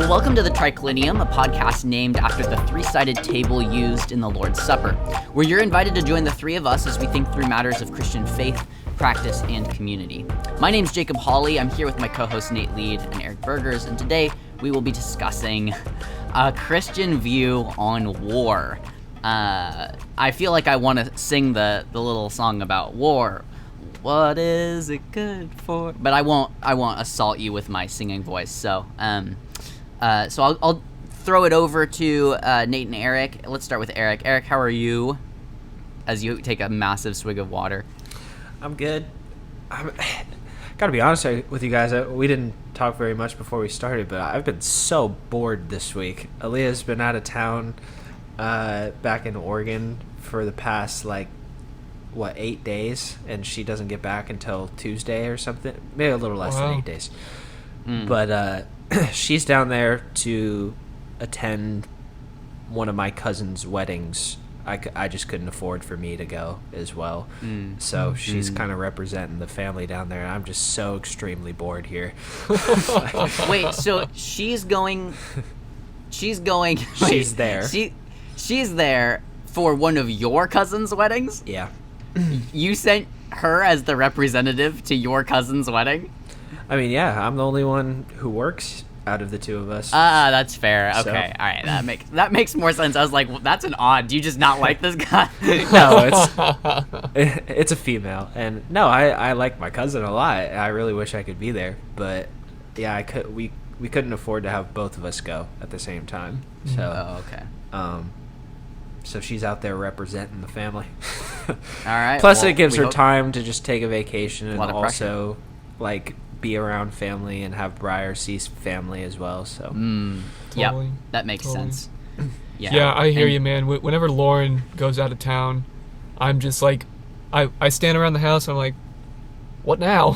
Well, welcome to the Triclinium, a podcast named after the three-sided table used in the Lord's Supper, where you're invited to join the three of us as we think through matters of Christian faith, practice, and community. My name's Jacob Hawley. I'm here with my co-hosts Nate Lead and Eric Burgers, and today we will be discussing a Christian view on war. I feel like I want to sing the little song about war. What is it good for? But I won't assault you with my singing voice. So I'll throw it over to Nate and Eric. Let's start with Eric. Eric, how are you? As you take a massive swig of water. I'm good. Gotta be honest with you guys. We didn't talk very much before we started, but I've been so bored this week. Aaliyah's been out of town, back in Oregon for the past 8 days, and she doesn't get back until Tuesday or something, maybe a little less than 8 days. But she's down there to attend one of my cousin's weddings. I just couldn't afford for me to go as well, so she's kind of representing the family down there, and I'm just so extremely bored here. Wait, so she's there. She's there for one of your cousin's weddings? Yeah. You sent her as the representative to your cousin's wedding? I mean, yeah, I'm the only one who works out of the two of us. That's fair. Okay, So. all right, that makes more sense. I was like, well, that's an odd. Do you just not like this guy? No, it's a female, and no, I like my cousin a lot. I really wish I could be there, but yeah, we couldn't afford to have both of us go at the same time. So, okay. So she's out there representing the family. All right. Plus, well, it gives we her hope- time to just take a vacation and lot of also be around family and have Briar see family as well. So Yep, that makes sense. Yeah, I hear you, man. Whenever Lauren goes out of town, I'm just like, I stand around the house and I'm like, what now?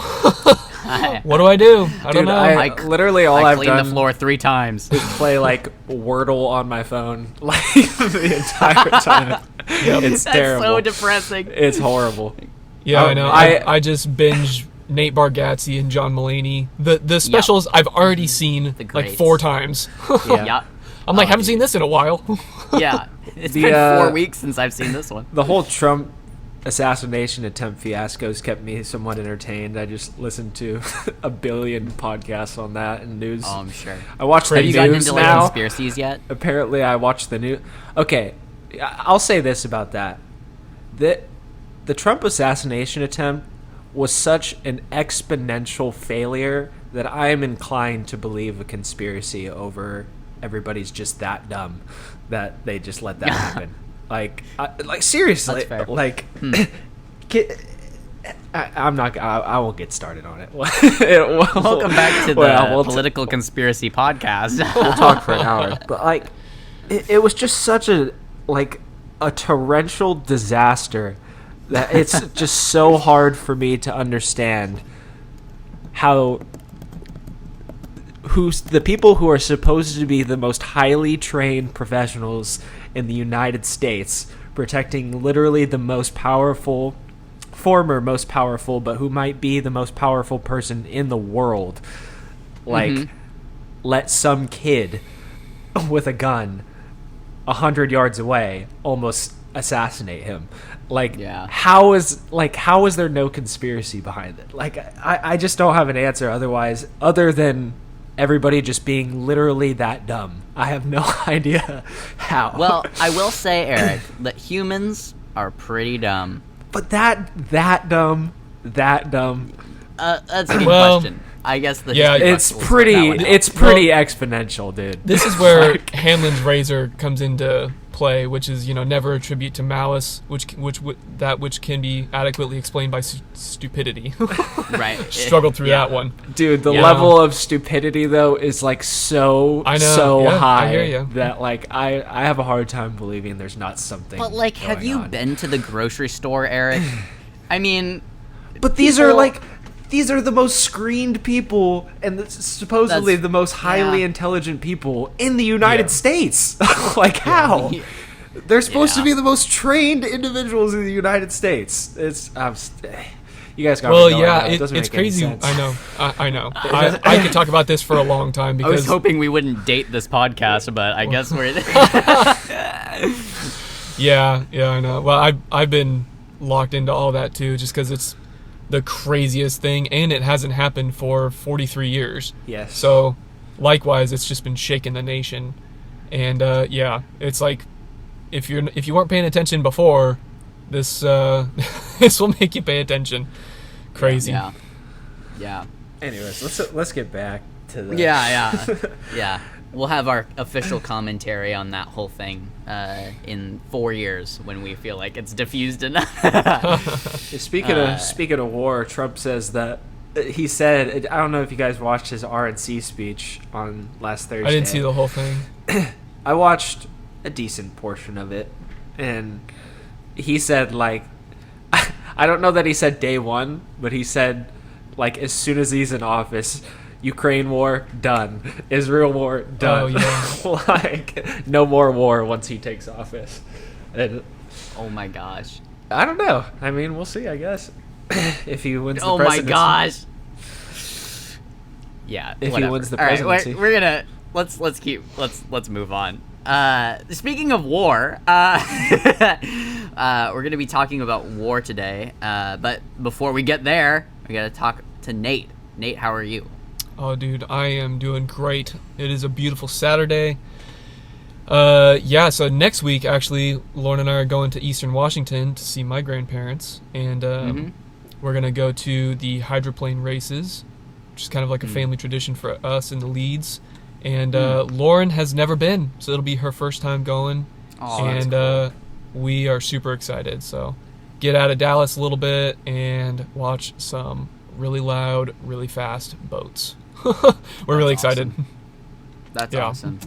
What do I do? I don't know. I literally all I've cleaned done the floor 3 times. is play Wordle on my phone the entire time. It's That's terrible. so depressing. It's horrible. Yeah, I know. I- I just binge Nate Bargatze and John Mulaney. The specials I've already seen The like greats. 4 times. Yeah. Yeah. I'm like, haven't seen this in a while. Yeah. It's The, been 4 weeks since I've seen this one. The whole Trump assassination attempt fiascos kept me somewhat entertained. I just listened to a billion podcasts on that and news. Oh, I'm sure. I watched the Have you gotten news into now. conspiracies yet? Apparently, I watched the news. Okay, I'll say this about that: the Trump assassination attempt was such an exponential failure that I am inclined to believe a conspiracy over everybody's just that dumb that they just let that happen. Seriously, That's fair. I won't get started on it. Welcome back to the we'll Political Conspiracy Podcast. we'll talk for an hour. But it was just such a torrential disaster that it's just so hard for me to understand how the people who are supposed to be the most highly trained professionals in the United States, protecting literally the most powerful, former most powerful, but who might be the most powerful person in the world, let some kid with a gun 100 yards away almost assassinate him. How is there no conspiracy behind it? I just don't have an answer other than everybody just being literally that dumb. I have no idea how. Well, I will say, Eric, that humans are pretty dumb. But that dumb. That's a good Well, question. I guess the yeah, history It's buffs will sort that one out. pretty exponential, dude. This is where Hamlin's razor comes into play, which is never attribute to malice, which can be adequately explained by stupidity. Right. Struggled through that one. Dude, the Yeah. level of stupidity though is so I know, yeah, high I hear ya. that I have a hard time believing there's not something. But have going you on. been to the grocery store, Eric? I mean, But these are the most screened people and supposedly That's- the most highly yeah. intelligent people in the United Yeah. States. How? Yeah. They're supposed to Yeah. be the most trained individuals in the United States. You guys got Well, me going yeah, now. It doesn't it's make any crazy. sense. I know. I know. I could talk about this for a long time I was because hoping we wouldn't date this podcast, but I guess we're. yeah, I know. Well, I've been locked into all that too, just because it's the craziest thing, and it hasn't happened for 43 years. Yes. So, likewise, it's just been shaking the nation, and yeah, it's like if you weren't paying attention before, this this will make you pay attention. Crazy. Yeah. Anyways, let's get back to the. Yeah. We'll have our official commentary on that whole thing in 4 years when we feel like it's diffused enough. Speaking of war, Trump says that he said, I don't know if you guys watched his RNC speech on last Thursday. I didn't see the whole thing. I watched a decent portion of it, and he said, like, I don't know that he said day one, but he said, like, as soon as he's in office, Ukraine war, done. Israel war, done. Oh, yeah. Like, no more war once he takes office. And Oh my gosh. I don't know. I mean, we'll see, I guess. If he wins the Oh my presidency. gosh. Yeah. If he whatever. wins the All right, presidency. we're gonna let's move on. Speaking of war, we're gonna be talking about war today. But before we get there, we gotta talk to Nate. Nate, how are you? Oh, dude, I am doing great. It is a beautiful Saturday. Yeah, so next week, actually, Lauren and I are going to Eastern Washington to see my grandparents, and we're going to go to the hydroplane races, which is kind of like a family tradition for us in the Leeds. And Lauren has never been, so it'll be her first time going. Oh, and that's we are super excited. So get out of Dallas a little bit and watch some really loud, really fast boats. We're really excited. Awesome. That's Yeah. awesome.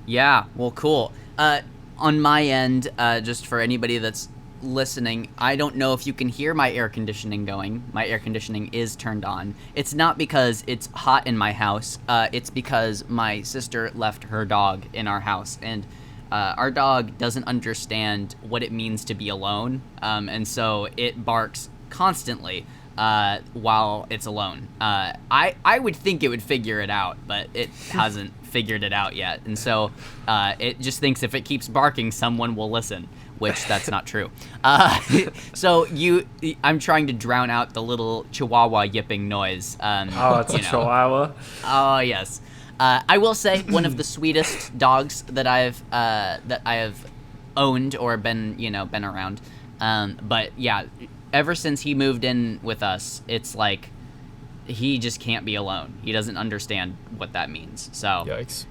Yeah, well, cool. On my end, just for anybody that's listening, I don't know if you can hear my air conditioning going. My air conditioning is turned on. It's not because it's hot in my house. It's because my sister left her dog in our house, and our dog doesn't understand what it means to be alone, and so it barks constantly while it's alone. I would think it would figure it out, but it hasn't figured it out yet. And so it just thinks if it keeps barking, someone will listen, which that's not true. So I'm trying to drown out the little chihuahua yipping noise. Oh, it's a chihuahua. Oh, yes. I will say one of the sweetest dogs that I have owned or been around. But yeah, ever since he moved in with us, it's like he just can't be alone. He doesn't understand what that means. So Yikes.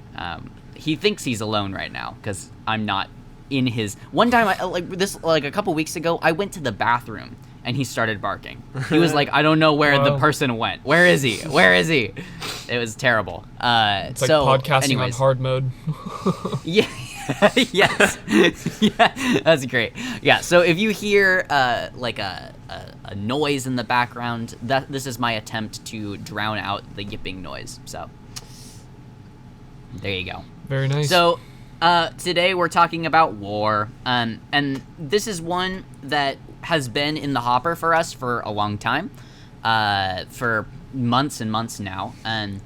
he thinks he's alone right now because I'm not in his. One time, a couple weeks ago, I went to the bathroom and he started barking. He was like, I don't know where the Wow. person went. Where is he? Where is he? It was terrible. It's like so, podcasting anyways, on hard mode. Yeah. Yes. Yeah, that's great. Yeah. So if you hear like a noise in the background, this is my attempt to drown out the yipping noise. So there you go. Very nice. So today we're talking about war, and this is one that has been in the hopper for us for a long time, for months and months now. And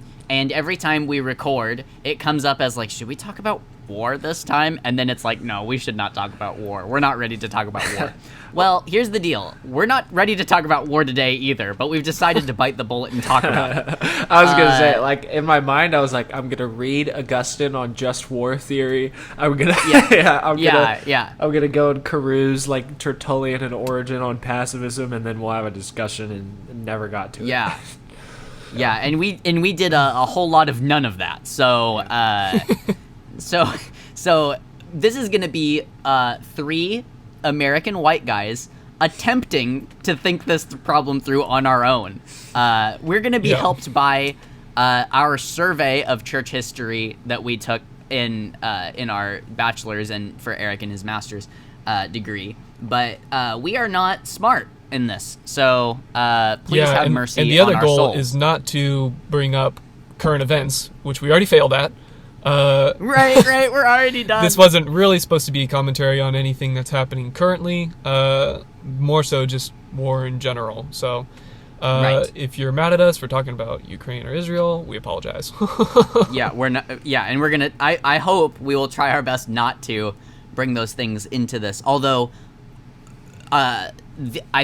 every time we record, it comes up as like, should we talk about war this time? And then it's like, no, we should not talk about war. We're not ready to talk about war. Well, here's the deal. We're not ready to talk about war today either, but we've decided to bite the bullet and talk about it. I was gonna say, like, in my mind, I was like, I'm gonna read Augustine on just war theory. I'm gonna, I'm gonna go and peruse like Tertullian and Origin on pacifism, and then we'll have a discussion, and never got to it. Yeah. Yeah, and we did a whole lot of none of that. So so this is gonna be 3 American white guys attempting to think this problem through on our own. We're gonna be helped by our survey of church history that we took in our bachelor's and for Eric in his master's degree. But we are not smart in this, so please have mercy. And the other on our goal souls. is not to bring up current events, which we already failed at, Right. We're already done. This wasn't really supposed to be a commentary on anything that's happening currently. More so just war in general. So, Right. if you're mad at us for talking about Ukraine or Israel, we apologize. Yeah, we're not. Yeah, and we're gonna. I hope we will try our best not to bring those things into this. Although, I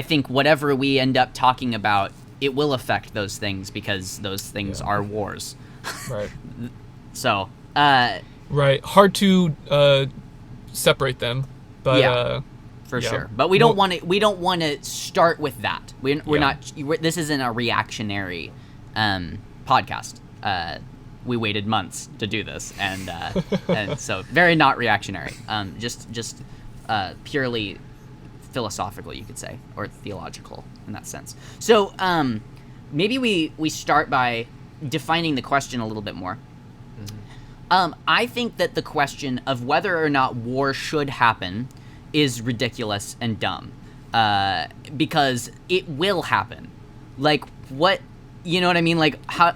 think whatever we end up talking about, it will affect those things because those things are wars. Right. So, Right. Hard to separate them, but Yeah. For yeah. sure, but we don't want to. We don't want to start with that. We're Yeah. not. This isn't a reactionary podcast. We waited months to do this, and so very not reactionary. Just purely philosophical, you could say, or theological in that sense. So maybe we start by defining the question a little bit more. I think that the question of whether or not war should happen is ridiculous and dumb, because it will happen. Like, what, you know what I mean? Like, how?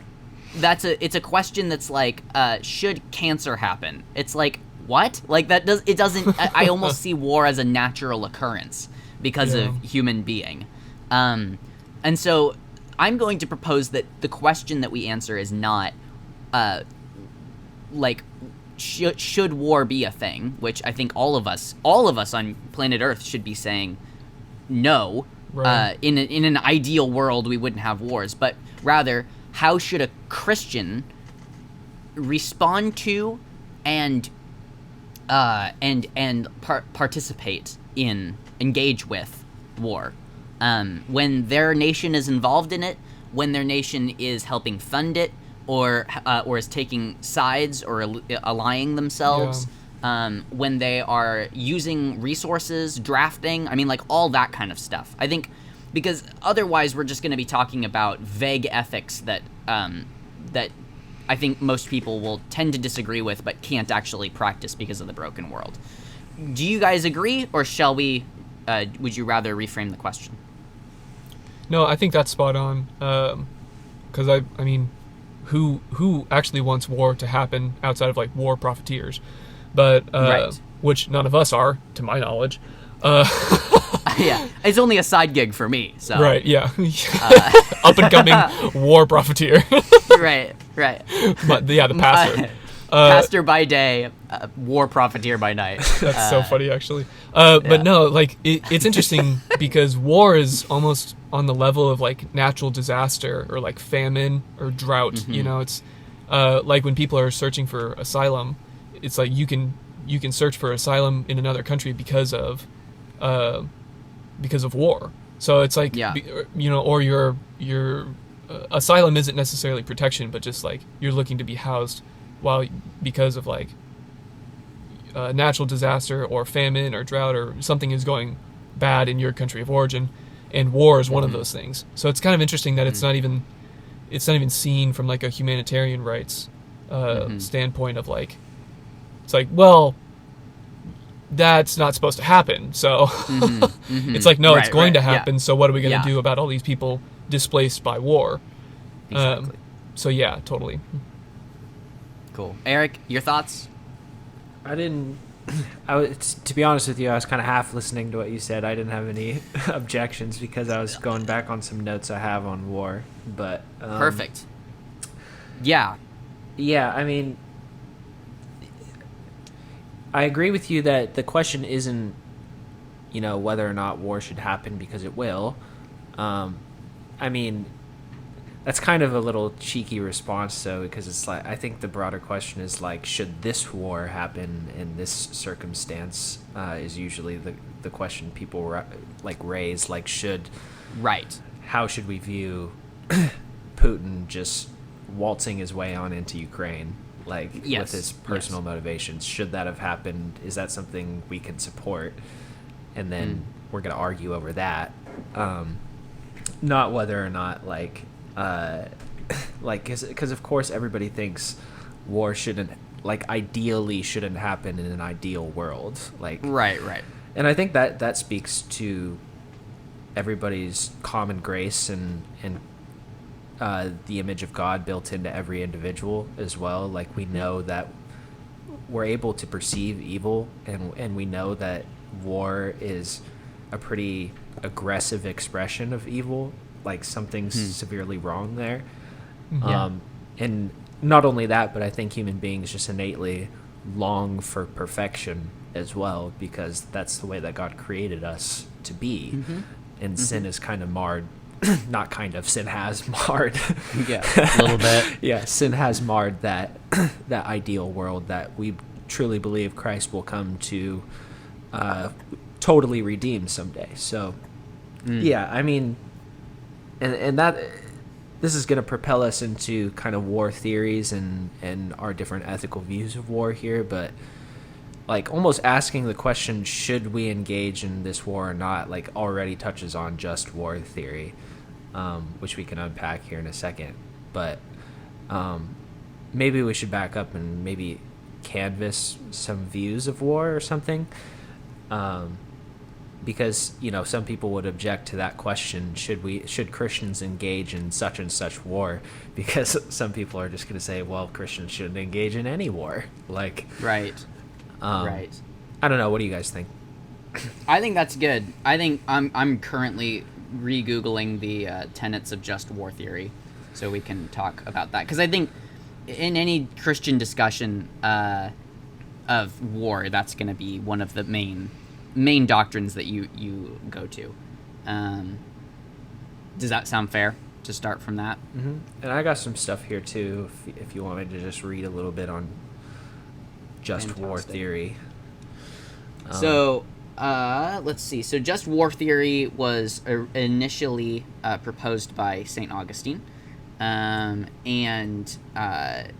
It's a question that's like, should cancer happen? It's like, what? Like, it doesn't. I almost see war as a natural occurrence because of human being, and so I'm going to propose that the question that we answer is not, like, should war be a thing, which I think all of us on planet Earth should be saying no. Right. In an ideal world, we wouldn't have wars, but rather, how should a Christian respond to and participate in, engage with war when their nation is involved in it, when their nation is helping fund it, or is taking sides or allying themselves, when they are using resources, drafting, I mean, like, all that kind of stuff. I think, because otherwise we're just going to be talking about vague ethics that that I think most people will tend to disagree with but can't actually practice because of the broken world. Do you guys agree, or shall we, would you rather reframe the question? No, I think that's spot on. Because I mean, who actually wants war to happen outside of like war profiteers? But Right. which none of us are, to my knowledge. Yeah, it's only a side gig for me, so. Right. Yeah. Up and coming war profiteer. Right. But yeah, the pastor. Pastor by day, war profiteer by night. That's so funny, actually. But no, like, it's interesting because war is almost on the level of like natural disaster or like famine or drought. Mm-hmm. You know, it's like when people are searching for asylum, it's like you can search for asylum in another country because of war. So it's like, Yeah. you know, or your asylum isn't necessarily protection, but just like you're looking to be housed because of like natural disaster or famine or drought or something is going bad in your country of origin, and war is one of those things. So it's kind of interesting that it's not even seen from like a humanitarian rights standpoint of like, it's like, well, that's not supposed to happen. So it's like, no, it's going to happen. So what are we going to do about all these people displaced by war? Exactly. So yeah, totally. Cool. Eric, your thoughts? To be honest with you, I was kind of half listening to what you said. I didn't have any objections because I was going back on some notes I have on war. But Perfect. Yeah. Yeah, I mean, I agree with you that the question isn't, whether or not war should happen, because it will. I mean, that's kind of a little cheeky response, though, because it's like, I think the broader question is like, should this war happen in this circumstance? Is usually the question people raise. Like, how should we view Putin just waltzing his way on into Ukraine, with his personal motivations? Should that have happened? Is that something we can support? And then we're going to argue over that, not whether or not because of course everybody thinks war ideally shouldn't happen in an ideal world, Right. And I think that speaks to everybody's common grace and the image of God built into every individual as well. Like, we know that we're able to perceive evil, and we know that war is a pretty aggressive expression of evil, like something's severely wrong there. Yeah. And not only that, but I think human beings just innately long for perfection as well, because that's the way that God created us to be. And sin is kind of marred, not kind of, sin has marred. Yeah, a little bit. Yeah, sin has marred that that ideal world that we truly believe Christ will come to totally redeem someday. So, yeah, I mean, and that this is going to propel us into kind of war theories and our different ethical views of war here, but like almost asking the question, should we engage in this war or not, like already touches on just war theory, which we can unpack here in a second. But maybe we should back up and maybe canvas some views of war or something. Because, you know, some people would object to that question, should Christians engage in such and such war? Because some people are just going to say, well, Christians shouldn't engage in any war. Like, Right. Right. I don't know. What do you guys think? I think that's good. I think I'm currently re-googling the tenets of just war theory, so we can talk about that. Because I think in any Christian discussion of war, that's going to be one of the main doctrines that you go to. Does that sound fair to start from that? Mm-hmm. And I got some stuff here too, if you want me to just read a little bit on just war Fantastic. theory. So, let's see. So, just war theory was initially proposed by St. Augustine, and I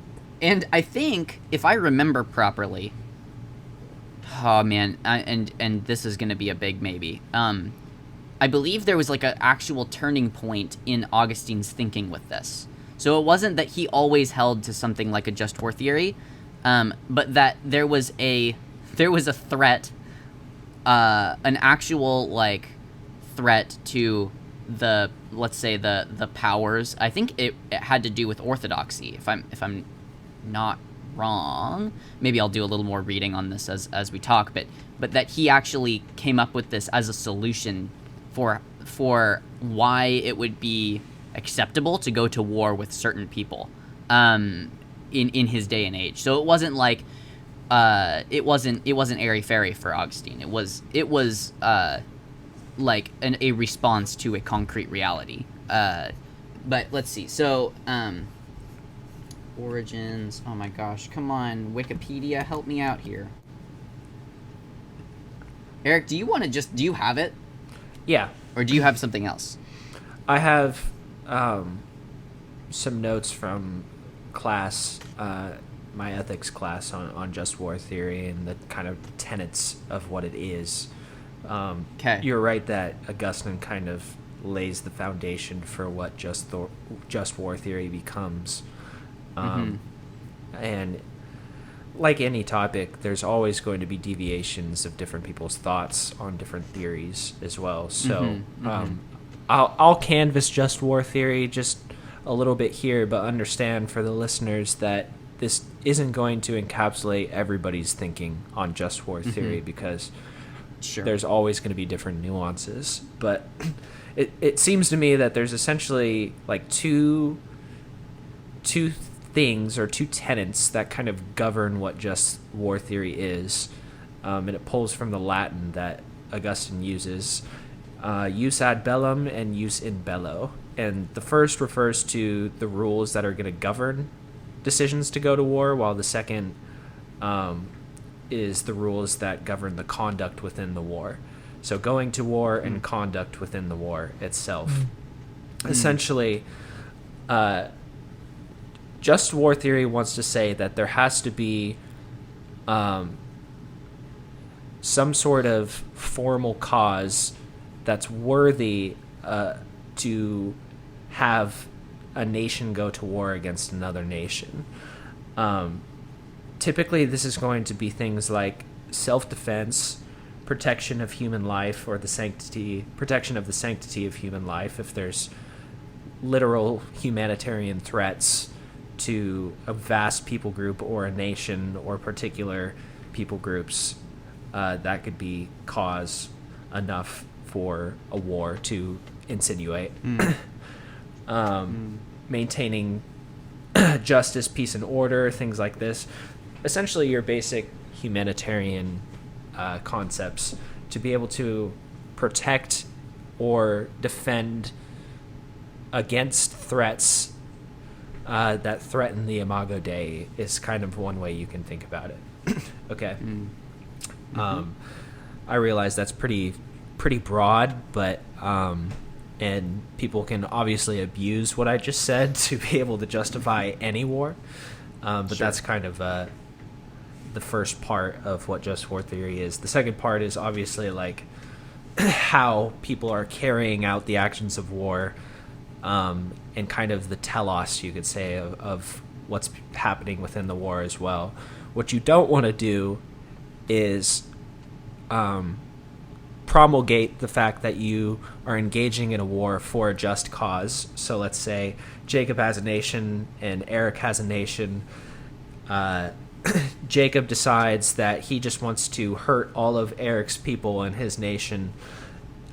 think, if I remember properly, oh man, and this is going to be a big maybe. I believe there was like an actual turning point in Augustine's thinking with this. So it wasn't that he always held to something like a just war theory, but that there was a threat, an actual like threat to let's say the powers. I think it had to do with orthodoxy. If I'm not wrong, maybe I'll do a little more reading on this as we talk. But that he actually came up with this as a solution for why it would be acceptable to go to war with certain people in his day and age. So it wasn't like it wasn't airy-fairy for Augustine. It was like a response to a concrete reality. But let's see. So origins. Oh my gosh! Come on, Wikipedia, help me out here. Eric, do you have it, Yeah, or do you have something else? I have some notes from class, my ethics class on just war theory and the kind of tenets of what it is. Okay. You're right that Augustine kind of lays the foundation for what just war theory becomes. And like any topic, there's always going to be deviations of different people's thoughts on different theories as well. So I'll canvas just war theory just a little bit here, but understand for the listeners that this isn't going to encapsulate everybody's thinking on just war theory, because Sure. there's always going to be different nuances. But it seems to me that there's essentially like two things or two tenets that kind of govern what just war theory is, and it pulls from the Latin that Augustine uses, jus ad bellum and jus in bello. And the first refers to the rules that are going to govern decisions to go to war, while the second is the rules that govern the conduct within the war. So going to war and conduct within the war itself. Essentially, just war theory wants to say that there has to be some sort of formal cause that's worthy to have a nation go to war against another nation. Typically, this is going to be things like self-defense, protection of human life, or protection of the sanctity of human life if there's literal humanitarian threats to a vast people group or a nation or particular people groups, that could be cause enough for a war to insinuate. Maintaining justice, peace, and order, things like this. Essentially, your basic humanitarian concepts to be able to protect or defend against threats that threaten the Imago Dei is kind of one way you can think about it. Okay. I realize that's pretty broad, but and people can obviously abuse what I just said to be able to justify any war. But Sure. that's kind of the first part of what just war theory is. The second part is obviously like how people are carrying out the actions of war, and kind of the telos, you could say, of what's happening within the war as well. What you don't want to do is promulgate the fact that you are engaging in a war for a just cause. So let's say Jacob has a nation and Eric has a nation. Jacob decides that he just wants to hurt all of Eric's people and his nation.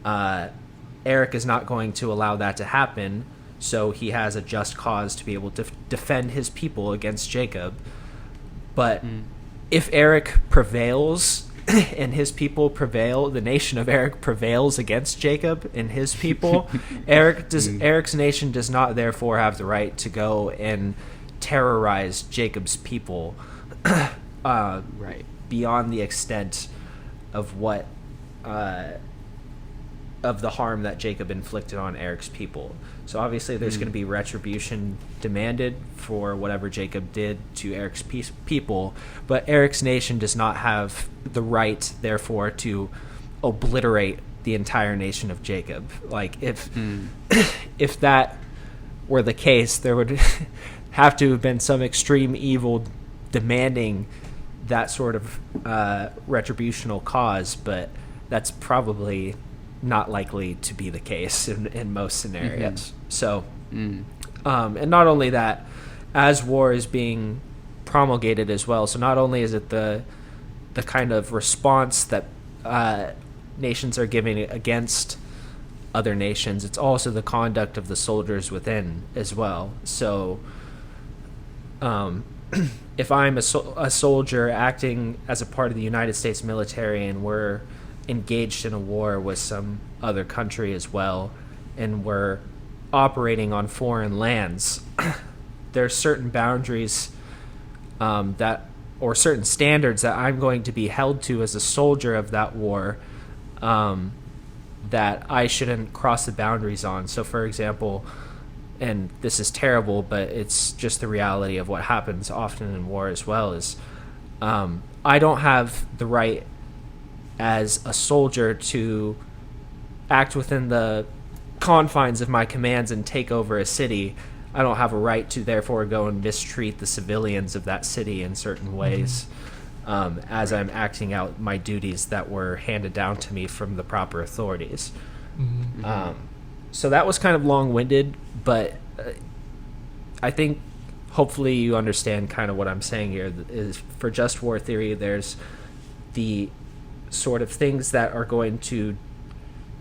Eric is not going to allow that to happen, so he has a just cause to be able to defend his people against Jacob. But if Eric prevails and his people prevail, the nation of Eric prevails against Jacob and his people, Eric's nation does not therefore have the right to go and terrorize Jacob's people Right. beyond the extent of what of the harm that Jacob inflicted on Eric's people. So obviously there's going to be retribution demanded for whatever Jacob did to Eric's people, but Eric's nation does not have the right, therefore, to obliterate the entire nation of Jacob. Like, if that were the case, there would have to have been some extreme evil demanding that sort of retributional cause, but that's probably not likely to be the case in most scenarios. So, and not only that, as war is being promulgated as well, so not only is it the kind of response that nations are giving against other nations, it's also the conduct of the soldiers within as well. So, if I'm a soldier acting as a part of the United States military and we're engaged in a war with some other country as well, and we're operating on foreign lands, there's certain boundaries or certain standards that I'm going to be held to as a soldier of that war, that I shouldn't cross the boundaries on. So, for example, and this is terrible, but it's just the reality of what happens often in war as well, is I don't have the right as a soldier to act within the confines of my commands and take over a city. I don't have a right to therefore go and mistreat the civilians of that city in certain ways, as I'm acting out my duties that were handed down to me from the proper authorities. So that was kind of long-winded, but I think hopefully you understand kind of what I'm saying here. Is for just war theory, there's the sort of things that are going to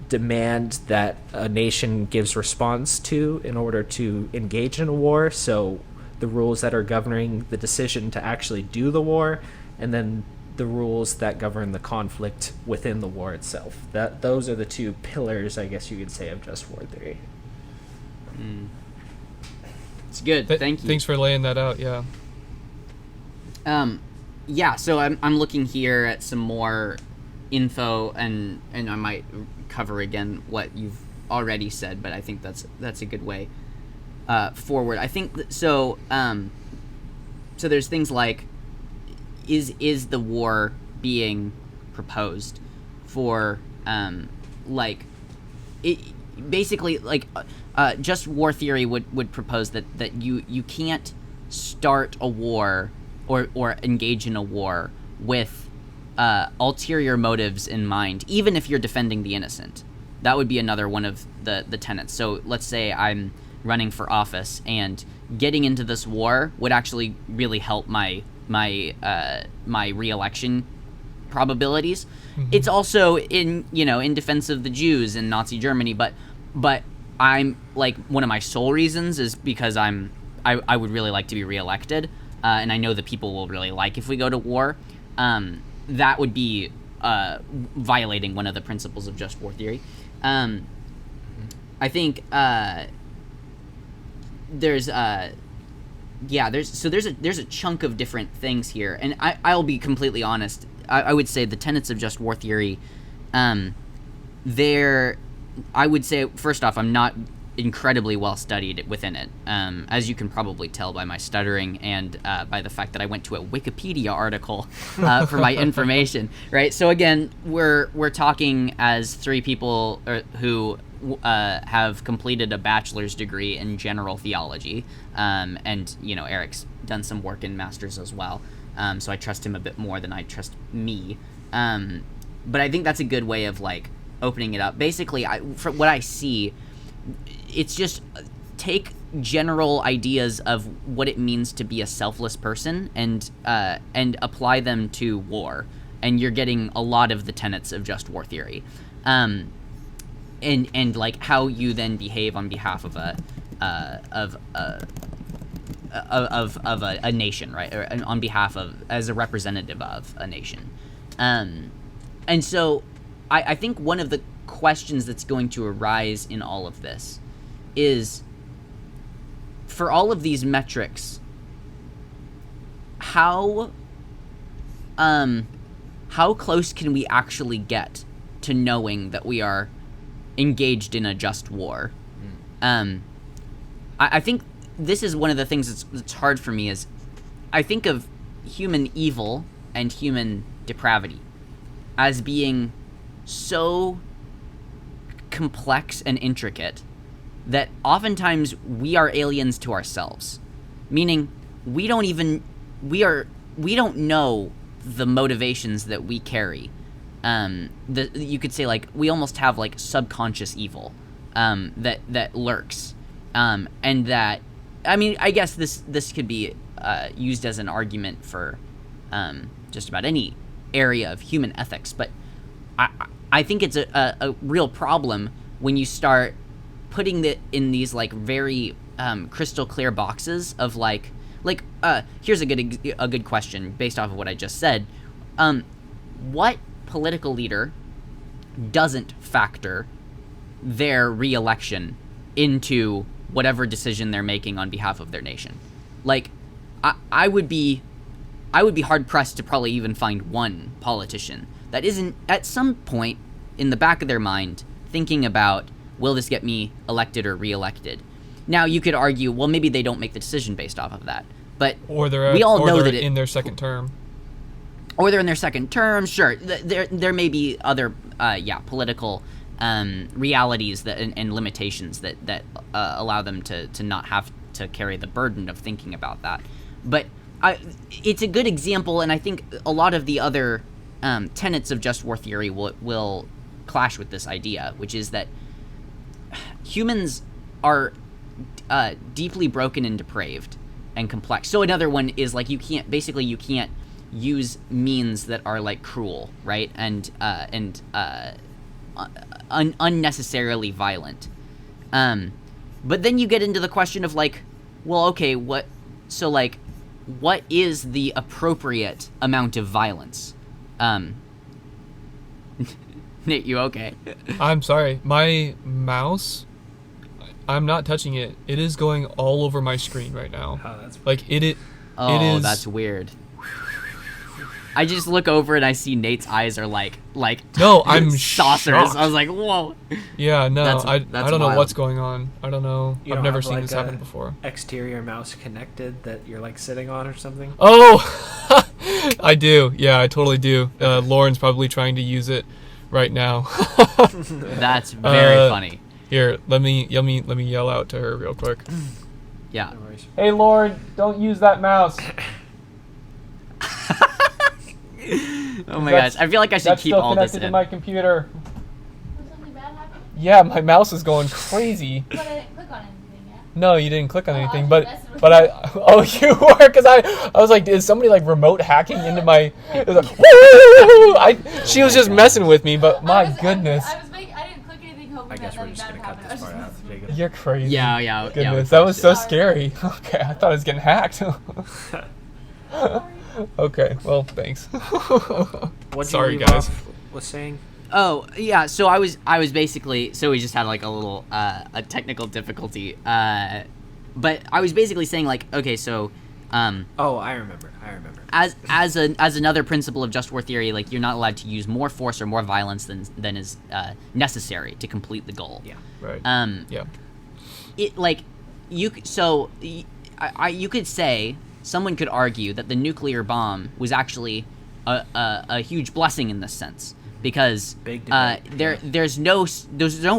demand that a nation gives response to in order to engage in a war. So the rules that are governing the decision to actually do the war, and then the rules that govern the conflict within the war itself. Those are the two pillars, I guess you could say, of just war theory. It's good. Thank you. Thanks for laying that out. Yeah. Yeah. So I'm looking here at some more info, and I might cover again what you've already said, but I think that's a good way forward. I think so. So there's things like, is the war being proposed for like it basically like just war theory would propose that you can't start a war or engage in a war with ulterior motives in mind, even if you're defending the innocent. That would be another one of the tenets. So let's say I'm running for office and getting into this war would actually really help my re-election probabilities. It's also in defense of the Jews in Nazi Germany, but I'm like, one of my sole reasons is because I would really like to be reelected, and I know the people will really like if we go to war. That would be violating one of the principles of just war theory. I think there's a chunk of different things here, and I'll be completely honest. I would say the tenets of just war theory, I would say, first off, I'm not incredibly well studied within it, as you can probably tell by my stuttering and by the fact that I went to a Wikipedia article for my information, right? So again, we're talking as three people who have completed a bachelor's degree in general theology, and Eric's done some work in masters as well, so I trust him a bit more than I trust me, but I think that's a good way of like opening it up. Basically, from what I see, it's just take general ideas of what it means to be a selfless person and apply them to war, and you're getting a lot of the tenets of just war theory, and like how you then behave on behalf of a nation, right? Or on behalf of, as a representative of a nation, and so I think one of the questions that's going to arise in all of this is, for all of these metrics, how close can we actually get to knowing that we are engaged in a just war? I think this is one of the things that's hard for me, is I think of human evil and human depravity as being so complex and intricate that oftentimes we are aliens to ourselves, meaning we don't know the motivations that we carry. You could say, like, we almost have like subconscious evil that lurks, and that, I mean, I guess this could be used as an argument for just about any area of human ethics, but I think it's a real problem when you start putting it in these like very crystal clear boxes of like here's a good question based off of what I just said. What political leader doesn't factor their re-election into whatever decision they're making on behalf of their nation? Like, I would be hard pressed to probably even find one politician that isn't at some point in the back of their mind thinking about, will this get me elected or re-elected? Now, you could argue, well, maybe they don't make the decision based off of that, but we all know that in their second term. Or they're in their second term, sure. There may be other, political realities and limitations that allow them to not have to carry the burden of thinking about that. But it's a good example, and I think a lot of the other tenets of just war theory will clash with this idea, which is that humans are deeply broken and depraved and complex. So another one is like, you can't use means that are like cruel, right, and unnecessarily violent. But then you get into the question of like, well, okay, what is the appropriate amount of violence? Nate, you okay? I'm sorry. My mouse, I'm not touching it. It is going all over my screen right now. Oh, that's like it is. That's weird. I just look over and I see Nate's eyes are like no, I'm saucers. shocked. I was like, whoa. Yeah, no, I that's don't know wild. what's going on. I don't know. You I've don't never have, seen like, this happen before. exterior mouse connected that you're like sitting on or something? Oh, I do. Yeah, I totally do. Lauren's probably trying to use it right now. That's very funny. Here, let me yell out to her real quick. Yeah. No worries. Hey, Lauren, don't use that mouse. Oh my gosh, I feel like I should keep all this in. to my computer. Was something bad happening? Yeah, my mouse is going crazy. But I didn't click on anything yet. No, you didn't click on anything, I'm but messing with I you. oh you were because I was like, is somebody like remote hacking into my? It was like, woo! She was just messing with me, but my goodness, I didn't click anything hoping I guess that we're just nothing gonna bad cut would this happen. part I out. was just messing Jacob. you're crazy. Yeah. Goodness, Yeah, that was so Sorry. scary. Okay, I thought I was getting hacked. Okay, well, thanks. What Sorry, you leave guys. off with saying? Oh yeah, so I was basically, so we just had like a little a technical difficulty, but I was basically saying like, okay, so Oh, I remember. as another principle of just war theory, like you're not allowed to use more force or more violence than is necessary to complete the goal. Yeah. Right. Yeah. It like you you could say, someone could argue that the nuclear bomb was actually a huge blessing in this sense, because Big debate, yeah. there's no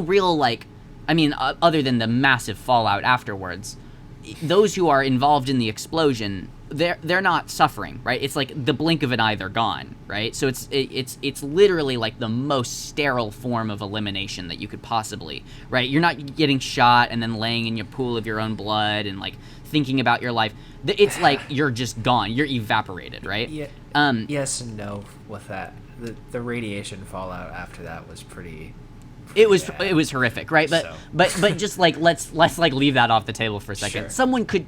real, like, I mean, other than the massive fallout afterwards, those who are involved in the explosion, they're not suffering, right? It's like the blink of an eye, they're gone, right? So it's literally like the most sterile form of elimination that you could possibly, right? You're not getting shot and then laying in your pool of your own blood and like thinking about your life. It's like you're just gone. You're evaporated, right? Yeah. Yes and no with that. The radiation fallout after that was pretty It was bad. horrific, right? But So. but just like let's like leave that off the table for a second. Sure. Someone could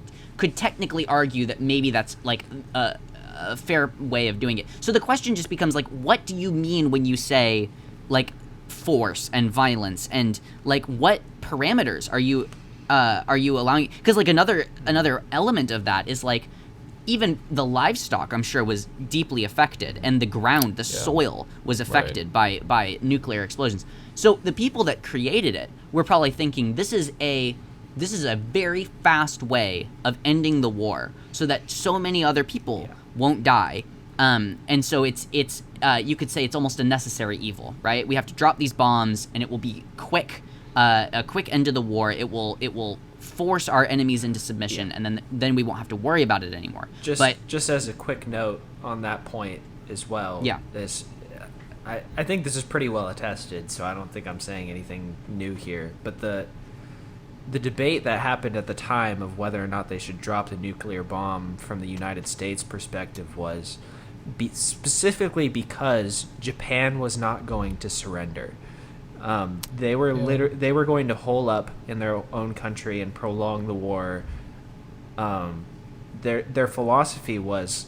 technically argue that maybe that's like a fair way of doing it. So the question just becomes like, what do you mean when you say like force and violence, and like what parameters are you allowing? Because like another element of that is like, even the livestock, I'm sure, was deeply affected, and the ground, the soil was affected by nuclear explosions. So the people that created it were probably thinking, this is a very fast way of ending the war, so that so many other people won't die. And so it's you could say it's almost a necessary evil, right? We have to drop these bombs, and it will be quick, a quick end to the war. It will force our enemies into submission, and then we won't have to worry about it anymore. Just as a quick note on that point as well. Yeah. I think this is pretty well attested, so I don't think I'm saying anything new here. But the debate that happened at the time of whether or not they should drop the nuclear bomb from the United States perspective was specifically because Japan was not going to surrender. They were they were going to hole up in their own country and prolong the war. Their philosophy was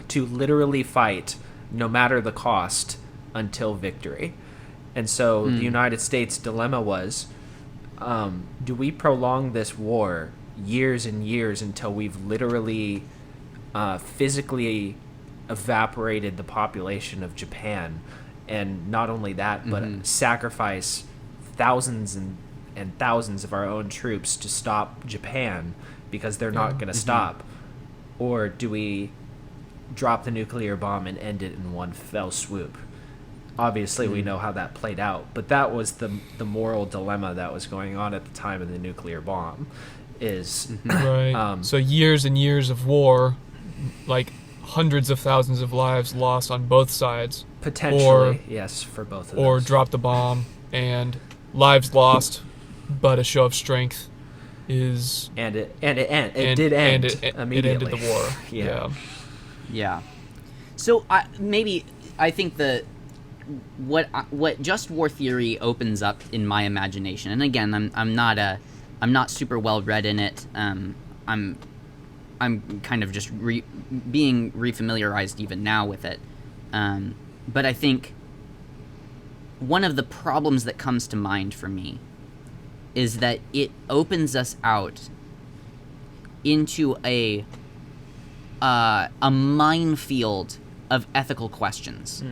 to literally fight no matter the cost until victory. And so the United States' dilemma was, do we prolong this war years and years until we've literally physically evaporated the population of Japan? And not only that, but sacrifice thousands and thousands of our own troops to stop Japan because they're not going to stop? Or do we drop the nuclear bomb and end it in one fell swoop? Obviously, we know how that played out, but that was the moral dilemma that was going on at the time of the nuclear bomb. Right. So years and years of war, like hundreds of thousands of lives lost on both sides. Potentially, yes, for both of them. Or drop the bomb and lives lost, but a show of strength is. And it did end it immediately. ended the war. Yeah. Yeah. So I think what just war theory opens up in my imagination, and again, I'm not super well read in it. I'm kind of just being refamiliarized even now with it. But I think one of the problems that comes to mind for me is that it opens us out into a minefield of ethical questions.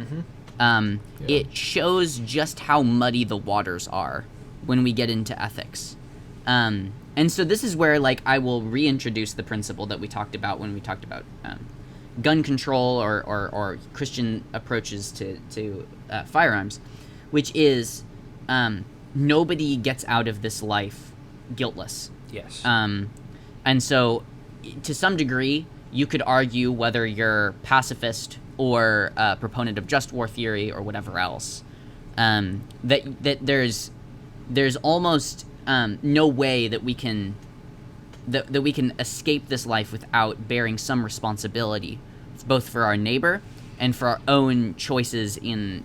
It shows just how muddy the waters are when we get into ethics. And so this is where, like, I will reintroduce the principle that we talked about when we talked about gun control or Christian approaches to firearms, which is nobody gets out of this life guiltless. Yes. And so, to some degree, you could argue whether you're pacifist or a proponent of just war theory or whatever else, that there's almost no way that we can that we can escape this life without bearing some responsibility, both for our neighbor and for our own choices in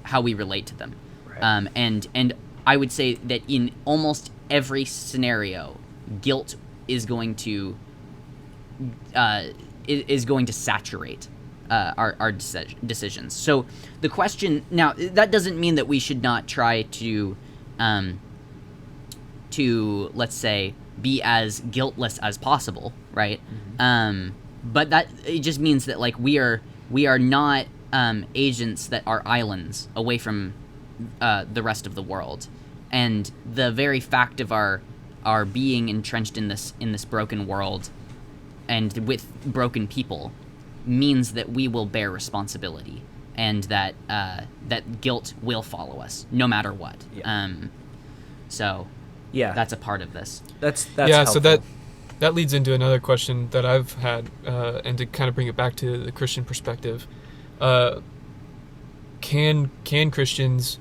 how we relate to them. Right. And I would say that in almost every scenario, guilt is going to saturate our decisions. So the question now, that doesn't mean that we should not try to let's say be as guiltless as possible, right? Mm-hmm. But that it just means that like we are not agents that are islands away from the rest of the world, and the very fact of our being entrenched in this broken world and with broken people means that we will bear responsibility, and that that guilt will follow us no matter what. Yeah. So Yeah, that's a part of this. that's yeah. helpful. So that leads into another question that I've had, and to kind of bring it back to the Christian perspective, can Christians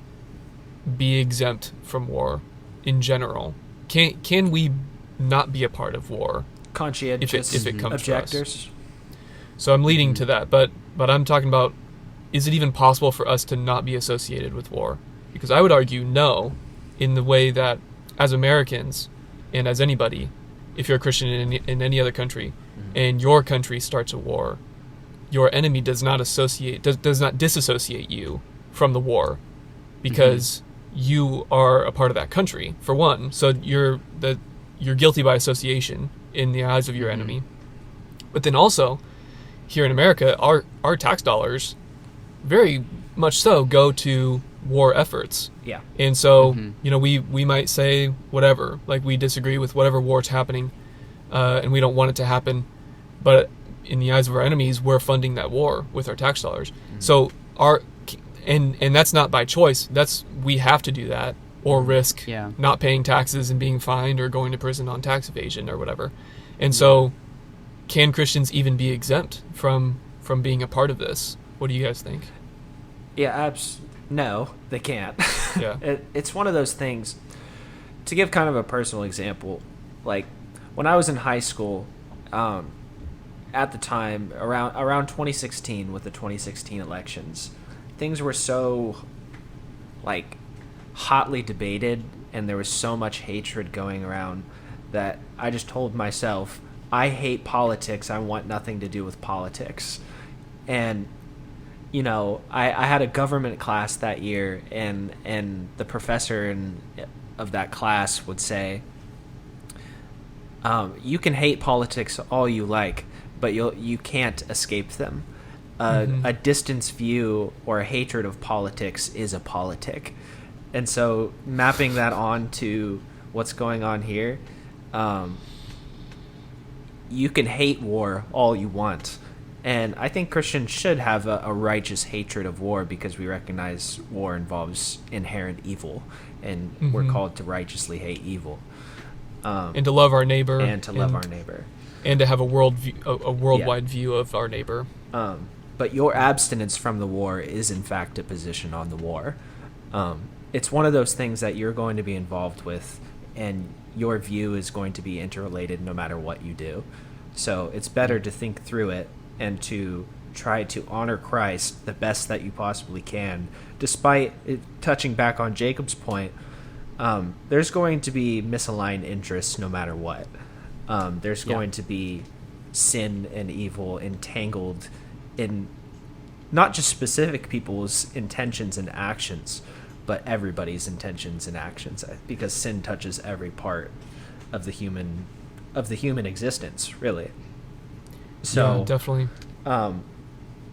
be exempt from war in general? Can we not be a part of war? conscientious if it comes to us. objectors. So I'm leading to that, but I'm talking about, is it even possible for us to not be associated with war? Because I would argue no, in the way that as Americans and as anybody, if you're a Christian in any other country, and your country starts a war, your enemy does not disassociate you from the war, because you are a part of that country, for one. So you're guilty by association in the eyes of your enemy. But then also, here in America, our tax dollars, very much so, go to war efforts. Yeah. And so, we might say whatever, like we disagree with whatever war's happening, and we don't want it to happen, but in the eyes of our enemies, we're funding that war with our tax dollars. So and that's not by choice. We have to do that, or risk not paying taxes and being fined or going to prison on tax evasion or whatever. And so, can Christians even be exempt from being a part of this? What do you guys think? Yeah, no, they can't. Yeah. It's one of those things. To give kind of a personal example, like when I was in high school, at the time around 2016 with the 2016 elections, things were so like hotly debated, and there was so much hatred going around that I just told myself, I hate politics. I want nothing to do with politics. And I had a government class that year, and the professor of that class would say, you can hate politics all you like, but you can't escape them. A distance view or a hatred of politics is a politic. And so mapping that on to what's going on here, you can hate war all you want. And I think Christians should have a righteous hatred of war, because we recognize war involves inherent evil, and we're called to righteously hate evil. And to love our neighbor. And to love our neighbor. And to have a worldwide view of our neighbor. But your abstinence from the war is, in fact, a position on the war. It's one of those things that you're going to be involved with, and your view is going to be interrelated no matter what you do. So it's better to think through it and to try to honor Christ the best that you possibly can, despite it, touching back on Jacob's point. There's going to be misaligned interests no matter what. There's going to be sin and evil entangled in not just specific people's intentions and actions, but everybody's intentions and actions, because sin touches every part of the human existence, really. So yeah, definitely.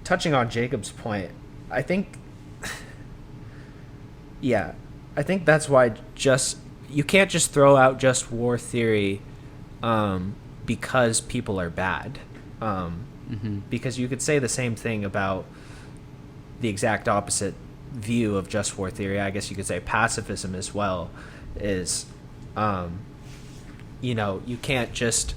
Touching on Jacob's point, I think that's why you can't just throw out just war theory because people are bad. Because you could say the same thing about the exact opposite view of just war theory. I guess you could say pacifism as well is, you can't just,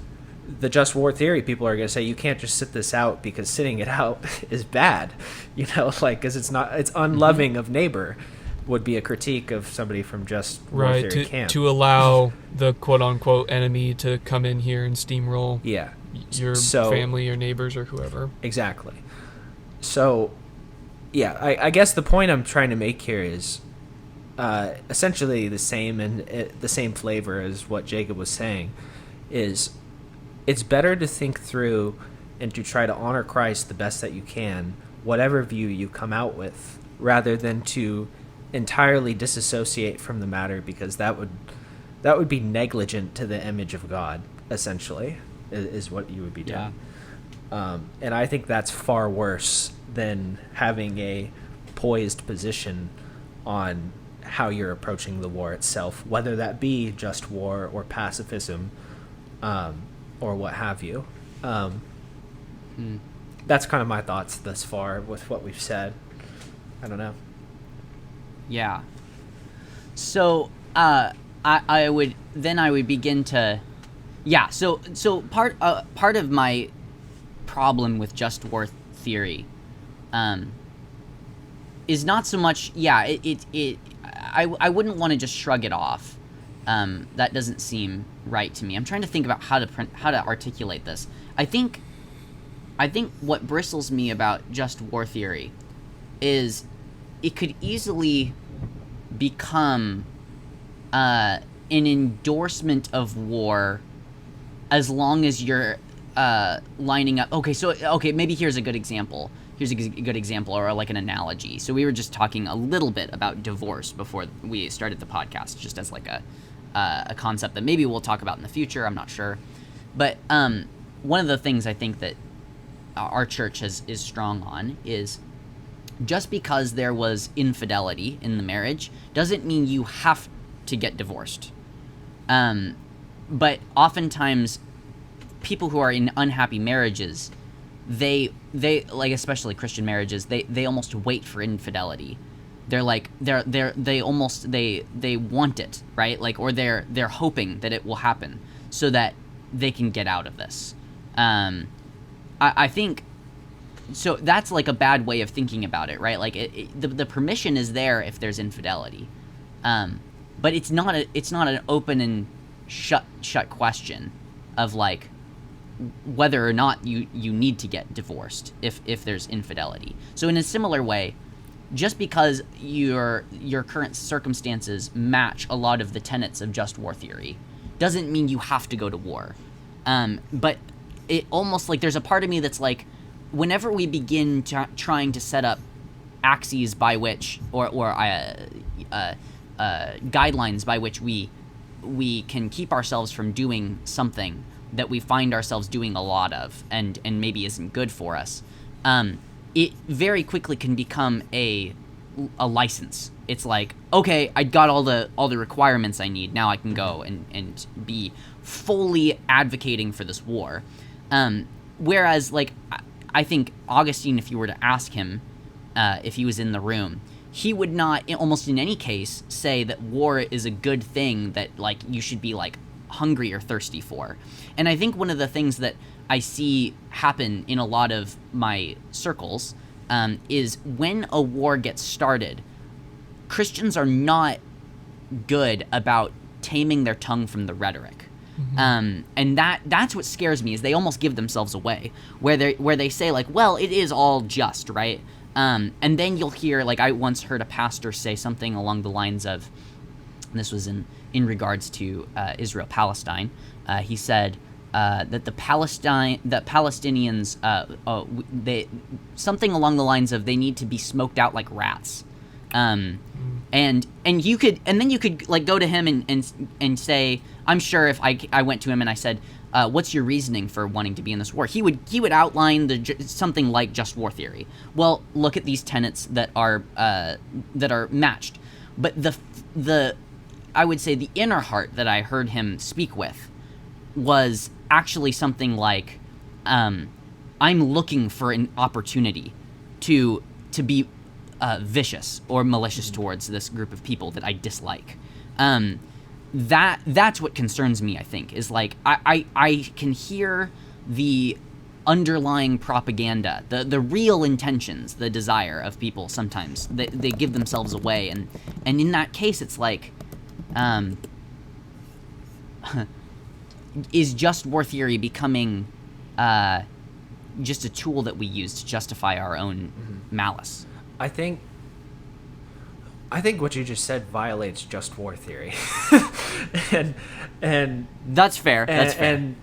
the just war theory people are going to say you can't just sit this out because sitting it out is bad, because it's unloving of neighbor. would be a critique of somebody from just war Right, theory camp. to allow the quote-unquote enemy to come in here and steamroll Yeah. your So- family, your neighbors, or whoever. Exactly. So, yeah, I guess the point I'm trying to make here is essentially the same, and the same flavor as what Jacob was saying, is it's better to think through and to try to honor Christ the best that you can, whatever view you come out with, rather than to entirely disassociate from the matter, because that would be negligent to the image of God, essentially, is what you would be doing. And I think that's far worse than having a poised position on how you're approaching the war itself, whether that be just war or pacifism, or what have you. That's kind of my thoughts thus far with what we've said. I don't know. Yeah. So I would begin to, yeah. So part of my problem with just war theory, is not so much, yeah. I wouldn't want to just shrug it off. That doesn't seem right to me. I'm trying to think about how to articulate this. I think what bristles me about just war theory is it could easily become an endorsement of war as long as you're lining up. Okay, maybe here's a good example. Here's a good example, or like an analogy. So we were just talking a little bit about divorce before we started the podcast, just as like a concept that maybe we'll talk about in the future. I'm not sure. But one of the things I think that our church is strong on is just because there was infidelity in the marriage doesn't mean you have to get divorced. But oftentimes people who are in unhappy marriages, they like, especially Christian marriages, they almost wait for infidelity. They're like they want it, right? Like, or they're hoping that it will happen so that they can get out of this. I think so. That's like a bad way of thinking about it, right? Like the permission is there if there's infidelity, but it's not an open and shut question of like whether or not you need to get divorced if there's infidelity. So in a similar way, just because your current circumstances match a lot of the tenets of just war theory doesn't mean you have to go to war. But it almost like there's a part of me that's like, whenever we begin trying to set up axes by which or guidelines by which we can keep ourselves from doing something that we find ourselves doing a lot of and maybe isn't good for us, it very quickly can become a license. It's like, okay, I got all the requirements I need. Now I can go and be fully advocating for this war. Whereas, like, I think Augustine, if you were to ask him, if he was in the room, he would not, almost in any case, say that war is a good thing that, like, you should be, like, hungry or thirsty for. And I think one of the things that I see happen in a lot of my circles is when a war gets started, Christians are not good about taming their tongue from the rhetoric. And that's what scares me, is they almost give themselves away, where they say, like, well, it is all just, right? And then you'll hear, like, I once heard a pastor say something along the lines of, and this was in regards to Israel-Palestine, he said that the Palestinians, they something along the lines of they need to be smoked out like rats. And you could like go to him and say, I'm sure if I went to him and I said, what's your reasoning for wanting to be in this war? He would outline something like just war theory. Well, look at these tenets that are matched. But I would say the inner heart that I heard him speak with was actually something like, I'm looking for an opportunity to be vicious or malicious towards this group of people that I dislike. That's what concerns me, I think, is like I can hear the underlying propaganda, the real intentions, the desire of people. Sometimes they give themselves away, and in that case, it's like, is just war theory becoming just a tool that we use to justify our own malice? I think what you just said violates just war theory, and That's fair. That's fair.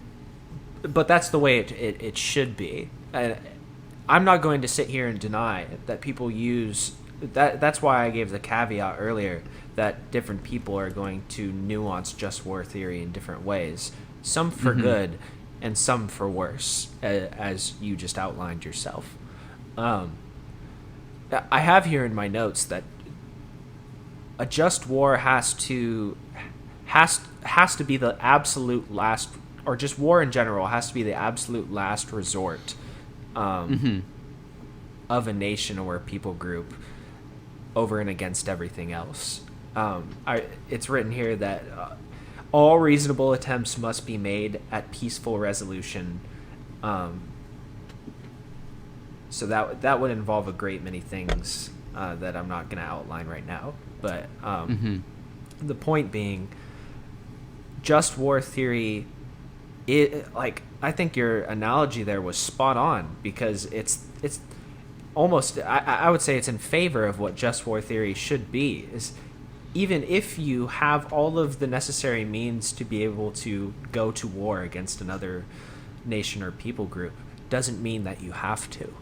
But that's the way it should be. I'm not going to sit here and deny that people use that. That's why I gave the caveat earlier that different people are going to nuance just war theory in different ways, some for good and some for worse, as you just outlined yourself. I have here in my notes that a just war has to be the absolute last, or just war in general has to be the absolute last resort of a nation or a people group over and against everything else. It's written here that all reasonable attempts must be made at peaceful resolution. So that would involve a great many things that I'm not going to outline right now. But the point being, just war theory, I think your analogy there was spot on, because it's almost, I would say it's in favor of what just war theory should be. Is even if you have all of the necessary means to be able to go to war against another nation or people group, doesn't mean that you have to.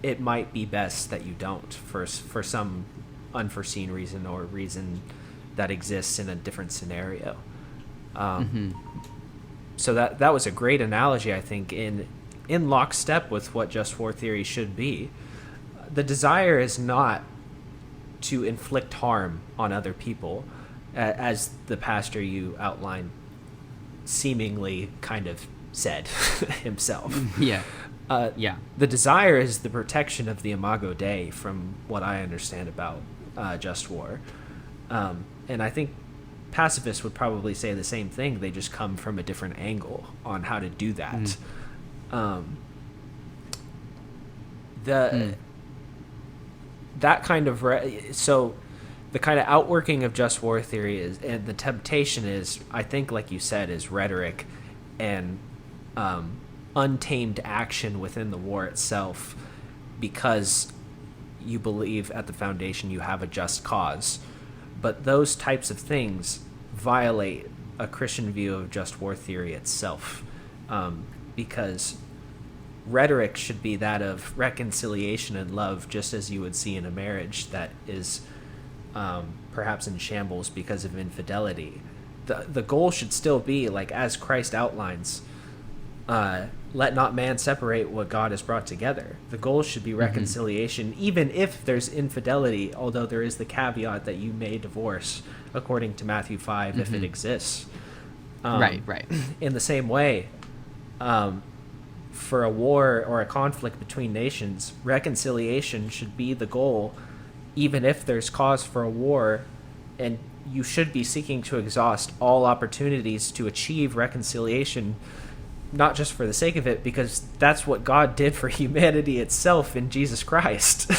It might be best that you don't for some unforeseen reason or reason that exists in a different scenario. So that was a great analogy, I think, in lockstep with what just war theory should be. The desire is not to inflict harm on other people, as the pastor you outlined seemingly kind of said himself. Yeah. The desire is the protection of the Imago Dei, from what I understand about just war. And I think pacifists would probably say the same thing. They just come from a different angle on how to do that. That kind of so the kind of outworking of just war theory is, and the temptation is, I think, like you said, is rhetoric and untamed action within the war itself, because you believe at the foundation you have a just cause. But those types of things violate a Christian view of just war theory itself, because rhetoric should be that of reconciliation and love, just as you would see in a marriage that is perhaps in shambles because of infidelity. The goal should still be, like as Christ outlines, let not man separate what God has brought together. The goal should be reconciliation, even if there's infidelity, although there is the caveat that you may divorce, according to Matthew 5, if it exists. Right. In the same way, for a war or a conflict between nations, reconciliation should be the goal, even if there's cause for a war, and you should be seeking to exhaust all opportunities to achieve reconciliation, not just for the sake of it, because that's what God did for humanity itself in Jesus Christ.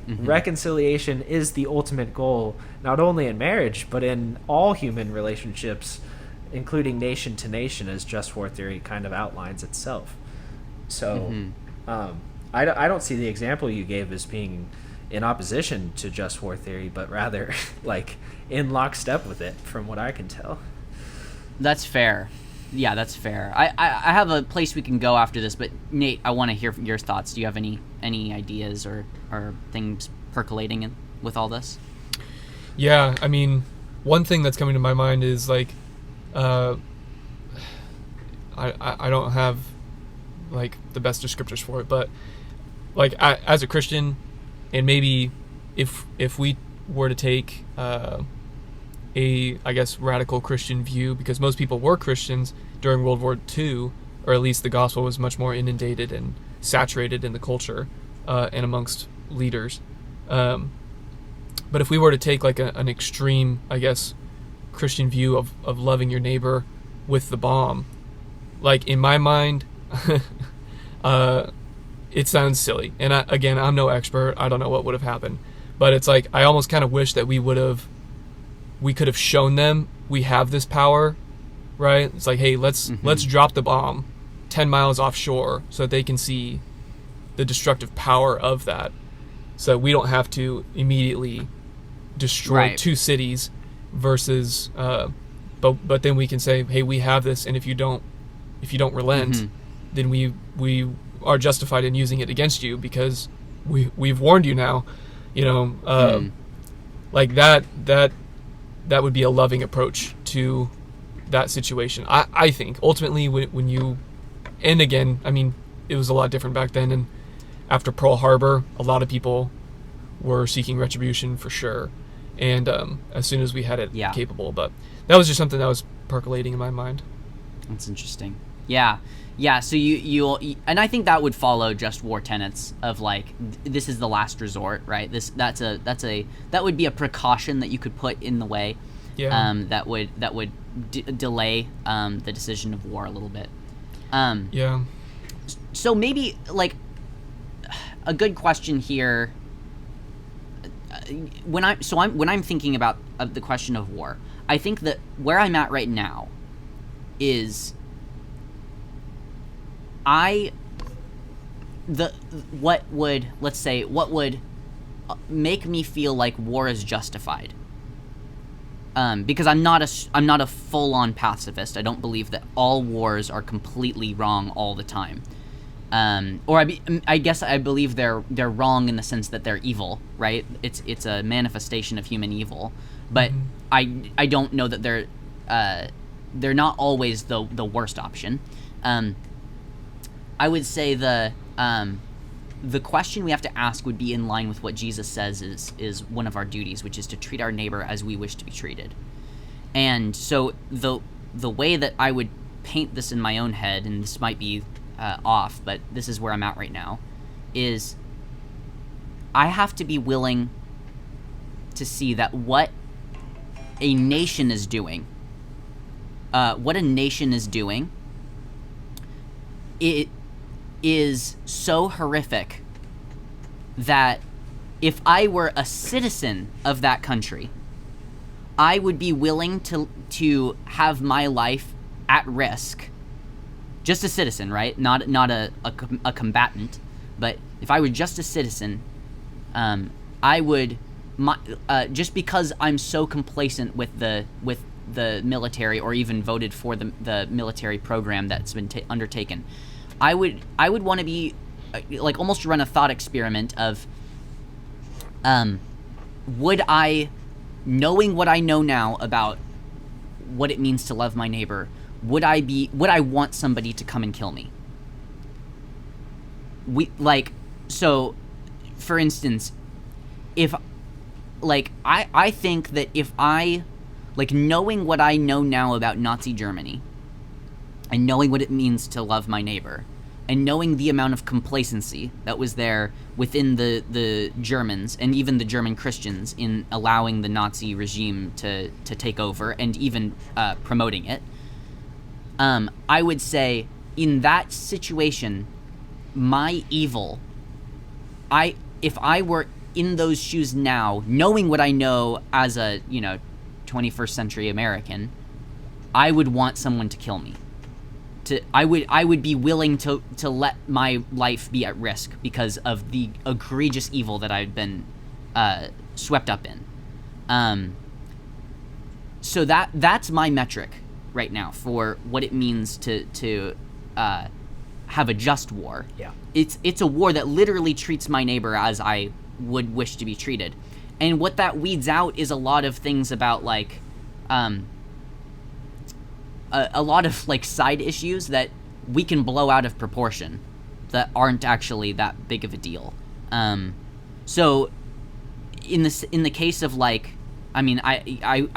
Reconciliation is the ultimate goal, not only in marriage, but in all human relationships, including nation to nation, as just war theory kind of outlines itself. So I don't see the example you gave as being in opposition to just war theory, but rather like in lockstep with it, from what I can tell. That's fair. Yeah, that's fair. I have a place we can go after this, but Nate, I want to hear your thoughts. Do you have any ideas or things percolating with all this? Yeah, I mean, one thing that's coming to my mind is like, I don't have like the best descriptors for it, but like as a Christian, and maybe if we were to take I guess radical Christian view, because most people were Christians during World War II, or at least the gospel was much more inundated and saturated in the culture and amongst leaders. But if we were to take like an extreme, I guess, Christian view of loving your neighbor with the bomb, like in my mind, it sounds silly. And again, I'm no expert. I don't know what would have happened. But it's like, I almost kind of wish that we could have shown them we have this power, right? It's like, hey, let's drop the bomb 10 miles offshore so that they can see the destructive power of that. So we don't have to immediately destroy two cities versus, but then we can say, hey, we have this, and if you don't relent, then we are justified in using it against you because we've warned you now, like that would be a loving approach to that situation. I think ultimately when you, and again, I mean, it was a lot different back then, and after Pearl Harbor, a lot of people were seeking retribution for sure, and as soon as we had it capable. But that was just something that was percolating in my mind. That's interesting. Yeah. So you and I think that would follow just war tenets of like, this is the last resort, right? That would be a precaution that you could put in the way. Yeah. That would delay the decision of war a little bit. Yeah. So maybe like a good question here. When I'm thinking about the question of war, I think that where I'm at right now is what would make me feel like war is justified. Because I'm not a full-on pacifist. I don't believe that all wars are completely wrong all the time. I guess I believe they're wrong in the sense that they're evil, right? It's a manifestation of human evil, but I don't know that they're not always the worst option. I would say the question we have to ask would be in line with what Jesus says is one of our duties, which is to treat our neighbor as we wish to be treated. And so the way that I would paint this in my own head, and this might be off, but this is where I'm at right now, is I have to be willing to see that what a nation is doing, it is so horrific that if I were a citizen of that country, I would be willing to have my life at risk. Just a citizen, right? Not a combatant, but if I were just a citizen, I would just because I'm so complacent with the military, or even voted for the military program that's been undertaken. I would want to be like almost run a thought experiment of would I, knowing what I know now about what it means to love my neighbor, would I want somebody to come and kill me? So for instance, if I think that if I, knowing what I know now about Nazi Germany, and knowing what it means to love my neighbor, and knowing the amount of complacency that was there within the Germans, and even the German Christians, in allowing the Nazi regime to take over, and even promoting it, I would say, in that situation, my evil, if I were in those shoes now, knowing what I know as a 21st century American, I would want someone to kill me. I would be willing to let my life be at risk because of the egregious evil that I've been swept up in. So that's my metric right now for what it means to have a just war. Yeah. It's a war that literally treats my neighbor as I would wish to be treated. And what that weeds out is a lot of things about a lot of side issues that we can blow out of proportion that aren't actually that big of a deal. So in the case of I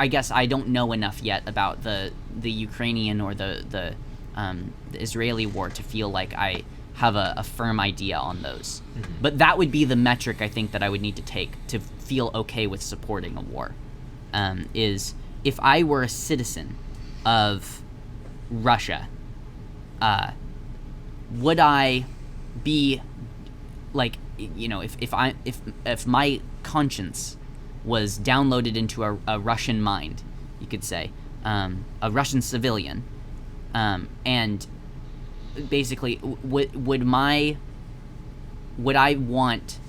guess I don't know enough yet about the Ukrainian or the Israeli war to feel like I have a firm idea on those. Mm-hmm. But that would be the metric I think that I would need to take to feel okay with supporting a war. Is if I were a citizen of Russia, would I be like, you know, if my conscience was downloaded into a Russian mind, you could say, a Russian civilian, and basically would I want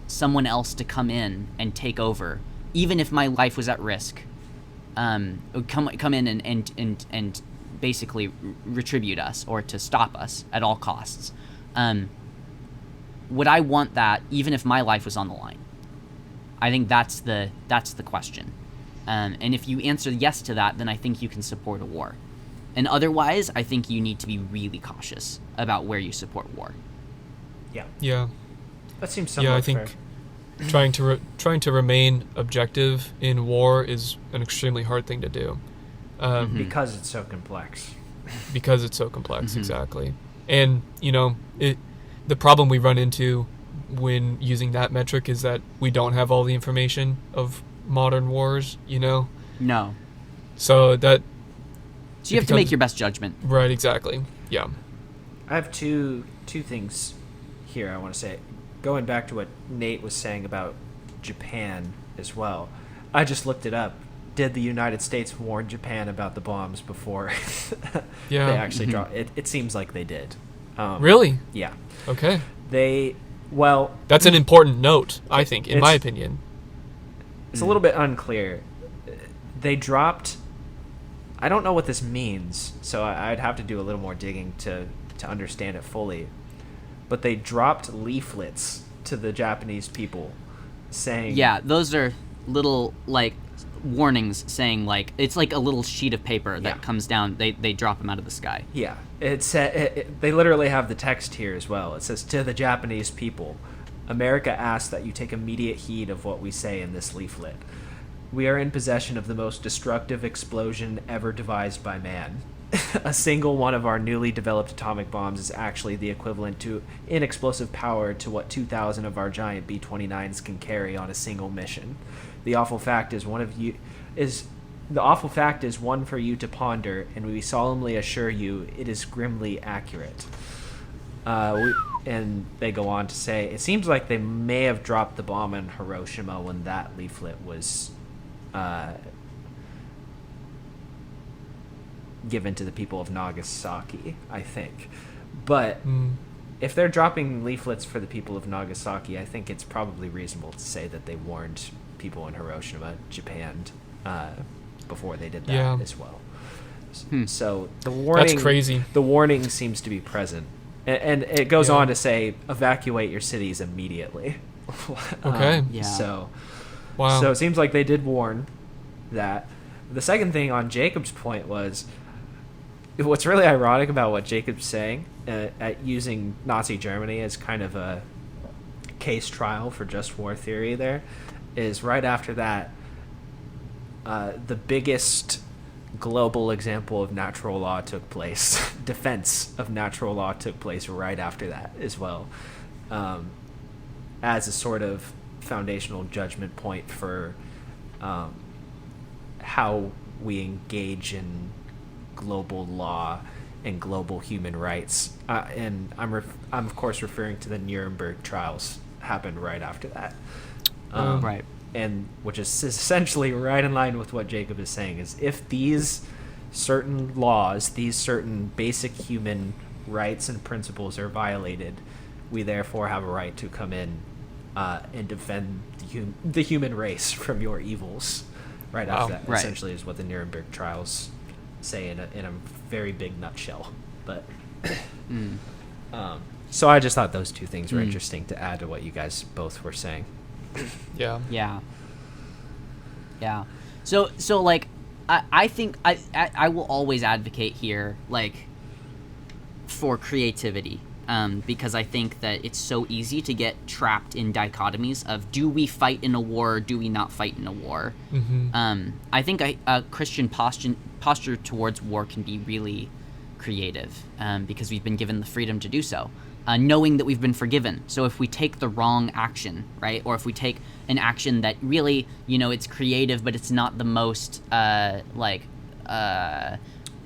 someone else to come in and take over, even if my life was at risk, come in and basically retribute us or to stop us at all costs? Would I want that even if my life was on the line? I think that's the question. And if you answer yes to that, then I think you can support a war. And otherwise, I think you need to be really cautious about where you support war. Yeah. Yeah. That seems somewhat Yeah, I think fair. trying to remain objective in war is an extremely hard thing to do. Because it's so complex. Because it's so complex, exactly. And, you know, the problem we run into when using that metric is that we don't have all the information of modern wars, you know? No. So you have to make your best judgment. Right, exactly. Yeah. I have two things here I want to say. Going back to what Nate was saying about Japan as well. I just looked it up. Did the United States warn Japan about the bombs before Yeah. they actually dropped it? It seems like they did. Really? Yeah. Okay. That's an important note, I think, in my it's- opinion. It's a little bit unclear. They dropped... I don't know what this means, so I'd have to do a little more digging to understand it fully. But they dropped leaflets to the Japanese people saying... Yeah, those are little, like, warnings saying, like, it's like a little sheet of paper that comes down. They drop them out of the sky. Yeah. They literally have the text here as well. It says, "To the Japanese people, America asks that you take immediate heed of what we say in this leaflet. We are in possession of the most destructive explosion ever devised by man. A single one of our newly developed atomic bombs is actually the equivalent to in explosive power to what 2,000 of our giant B-29s can carry on a single mission. The awful fact is one for you to ponder, and we solemnly assure you it is grimly accurate." And they go on to say, it seems like they may have dropped the bomb in Hiroshima when that leaflet was given to the people of Nagasaki, I think. But if they're dropping leaflets for the people of Nagasaki, I think it's probably reasonable to say that they warned people in Hiroshima, Japan, before they did that as well. So the warning... That's crazy. The warning seems to be present. And it goes on to say, evacuate your cities immediately. Okay. Yeah. So Wow. it seems like they did warn that. The second thing on Jacob's point was, what's really ironic about what Jacob's saying, at using Nazi Germany as kind of a case trial for just war theory there, is right after that, the biggest global example of natural law took place. Defense of natural law took place right after that as well, as a sort of foundational judgment point for how we engage in global law and global human rights. And I'm of course referring to the Nuremberg trials, happened right after that. Right. And which is essentially right in line with what Jacob is saying, is if these certain laws, these certain basic human rights and principles are violated, we therefore have a right to come in and defend the human race from your evils. Right after that, Right. essentially, is what the Nuremberg trials say in a very big nutshell. But so I just thought those two things were interesting to add to what you guys both were saying. Yeah. Yeah. So like, I think I will always advocate here, like, for creativity, because I think that it's so easy to get trapped in dichotomies of, do we fight in a war or do we not fight in a war? I think a Christian posture towards war can be really creative, because we've been given the freedom to do so. Knowing that we've been forgiven. So if we take the wrong action, right, or if we take an action that really, it's creative, but it's not the most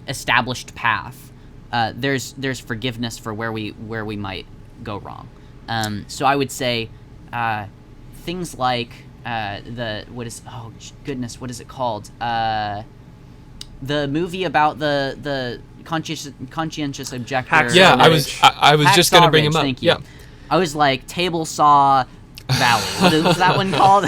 established path, there's forgiveness for where we might go wrong. So I would say things like what is it called? The movie about the conscientious objector. Yeah, I Hacksaw was just gonna bring Ridge, him up. Thank you. Yeah. I was like Table Saw Valley. What's that one called?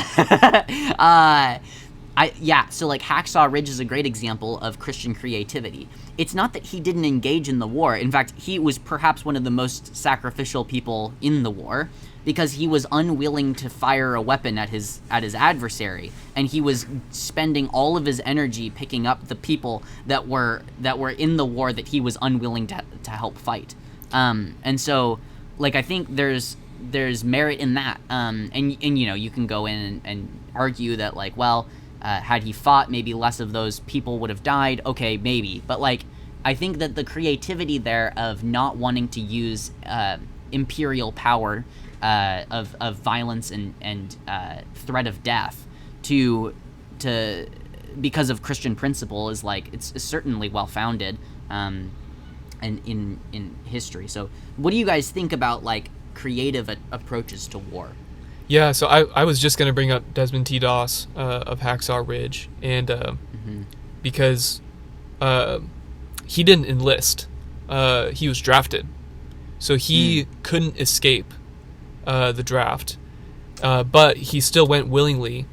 So like Hacksaw Ridge is a great example of Christian creativity. It's not that he didn't engage in the war. In fact, he was perhaps one of the most sacrificial people in the war because he was unwilling to fire a weapon at his adversary, and he was spending all of his energy picking up the people that were in the war that he was unwilling to help fight. And so, like, I think there's merit in that. And you know, you can go in and argue that, like, well, had he fought, maybe less of those people would have died. Okay, maybe. But, like, I think that the creativity there of not wanting to use imperial power of violence and threat of death to because of Christian principle is, like, it's certainly well-founded and in history. So what do you guys think about, like, creative approaches to war? Yeah, so I was just going to bring up Desmond T. Doss of Hacksaw Ridge, and because he didn't enlist, he was drafted, so he couldn't escape the draft, but he still went willingly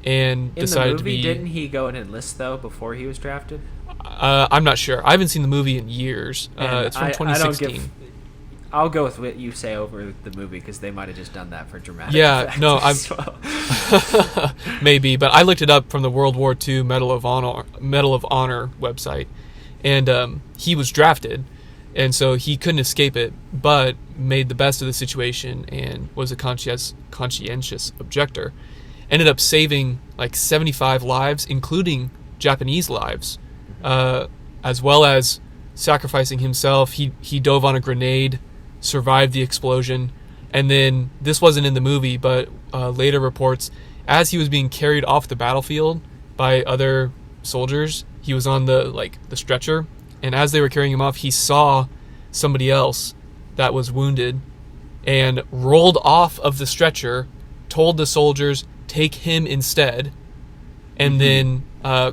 and decided to be... In the movie, didn't he go and enlist, though, before he was drafted? I'm not sure. I haven't seen the movie in years. It's from 2016. I'll go with what you say over the movie because they might have just done that for dramatic effect. No, well. Maybe, but I looked it up from the World War II Medal of Honor website, and he was drafted, and so he couldn't escape it, but made the best of the situation and was a conscientious objector. Ended up saving like 75 lives, including Japanese lives, as well as sacrificing himself. He dove on a grenade, survived the explosion, and then this wasn't in the movie, but later reports, as he was being carried off the battlefield by other soldiers, he was on the stretcher, and as they were carrying him off, he saw somebody else that was wounded and rolled off of the stretcher, told the soldiers, take him instead, and then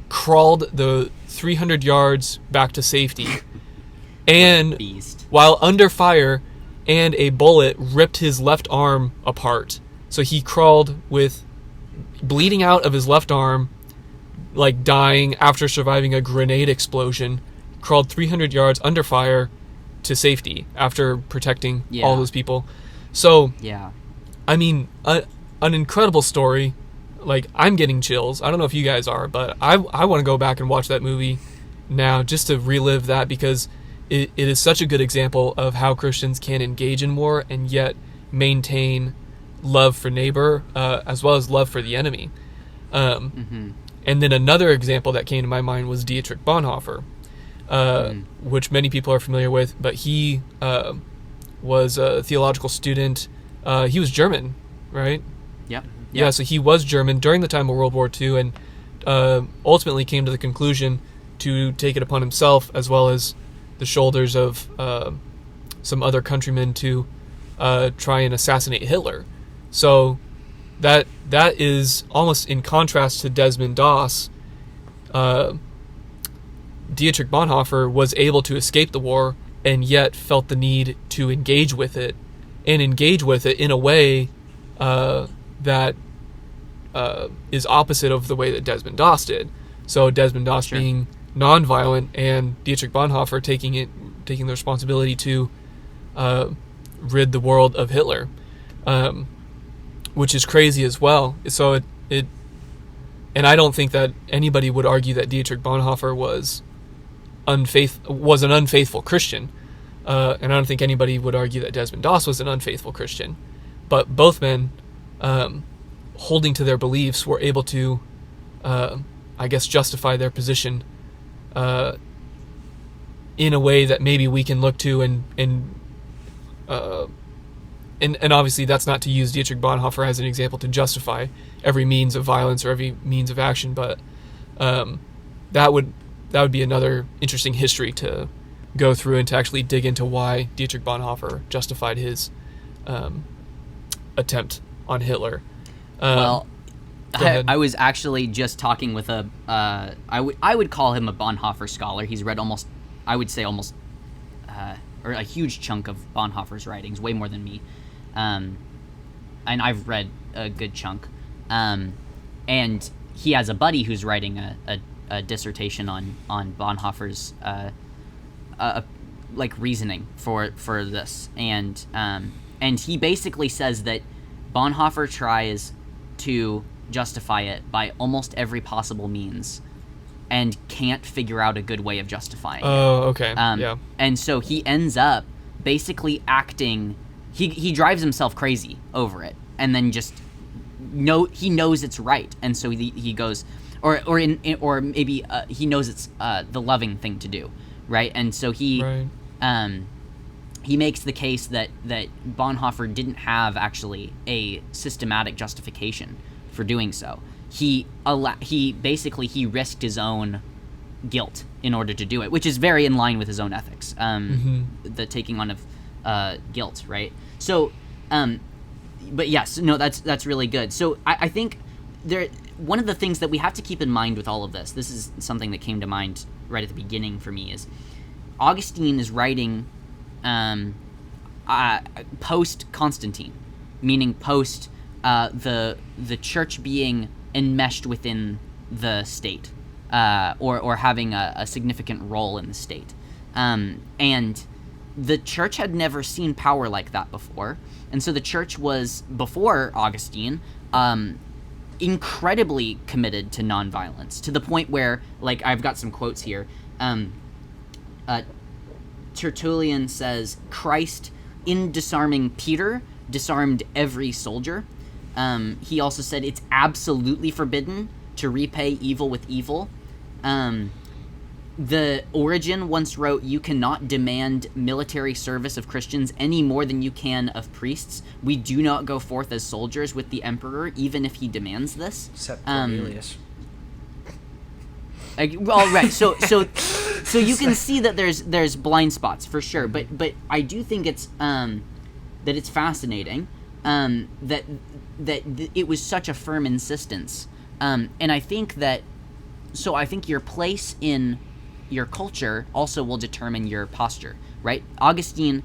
crawled the 300 yards back to safety. And while under fire, and a bullet ripped his left arm apart. So he crawled with bleeding out of his left arm, like dying after surviving a grenade explosion, crawled 300 yards under fire to safety after protecting all those people. So, I mean, an incredible story. Like, I'm getting chills. I don't know if you guys are, but I want to go back and watch that movie now just to relive that, because it is such a good example of how Christians can engage in war and yet maintain love for neighbor as well as love for the enemy. And then another example that came to my mind was Dietrich Bonhoeffer, which many people are familiar with, but he was a theological student. He was German, right? Yeah, so he was German during the time of World War II, and ultimately came to the conclusion to take it upon himself, as well as the shoulders of some other countrymen, to try and assassinate Hitler. So that is almost in contrast to Desmond Doss. Dietrich Bonhoeffer was able to escape the war and yet felt the need to engage with it, and engage with it in a way that is opposite of the way that Desmond Doss did. So Desmond Doss being nonviolent, and Dietrich Bonhoeffer taking the responsibility to rid the world of Hitler, which is crazy as well. So it and I don't think that anybody would argue that Dietrich Bonhoeffer was an unfaithful Christian, and I don't think anybody would argue that Desmond Doss was an unfaithful Christian. But both men, holding to their beliefs, were able to, I guess, justify their position in a way that maybe we can look to, and obviously that's not to use Dietrich Bonhoeffer as an example to justify every means of violence or every means of action, but that would be another interesting history to go through and to actually dig into why Dietrich Bonhoeffer justified his attempt on Hitler. Well, go ahead. I was actually just talking with I would call him a Bonhoeffer scholar. He's read almost or a huge chunk of Bonhoeffer's writings, way more than me. And I've read a good chunk. And he has a buddy who's writing a dissertation on Bonhoeffer's like reasoning for this, and he basically says that Bonhoeffer tries to justify it by almost every possible means, and can't figure out a good way of justifying it. Oh, okay. Yeah. And so he ends up basically acting. He drives himself crazy over it, and then just he knows it's right, and so he goes, or maybe he knows it's the loving thing to do, right? And so he makes the case that Bonhoeffer didn't have actually a systematic justification for doing so. He basically risked his own guilt in order to do it, which is very in line with his own ethics. The taking on of guilt, right? So, but yes, no, that's really good. So I think one of the things that we have to keep in mind with all of this is something that came to mind right at the beginning for me, is Augustine is writing post Constantine, meaning post the church being enmeshed within the state, or having a significant role in the state, and the church had never seen power like that before, and so the church was, before Augustine, incredibly committed to nonviolence, to the point where, like, I've got some quotes here. Tertullian says, Christ, in disarming Peter, disarmed every soldier. He also said it's absolutely forbidden to repay evil with evil. The Origen once wrote, you cannot demand military service of Christians any more than you can of priests. We do not go forth as soldiers with the emperor, even if he demands this. Except Cornelius. Well, right. So you can see that there's blind spots for sure, but I do think it's that it's fascinating that it was such a firm insistence, and I think your place in your culture also will determine your posture, right? Augustine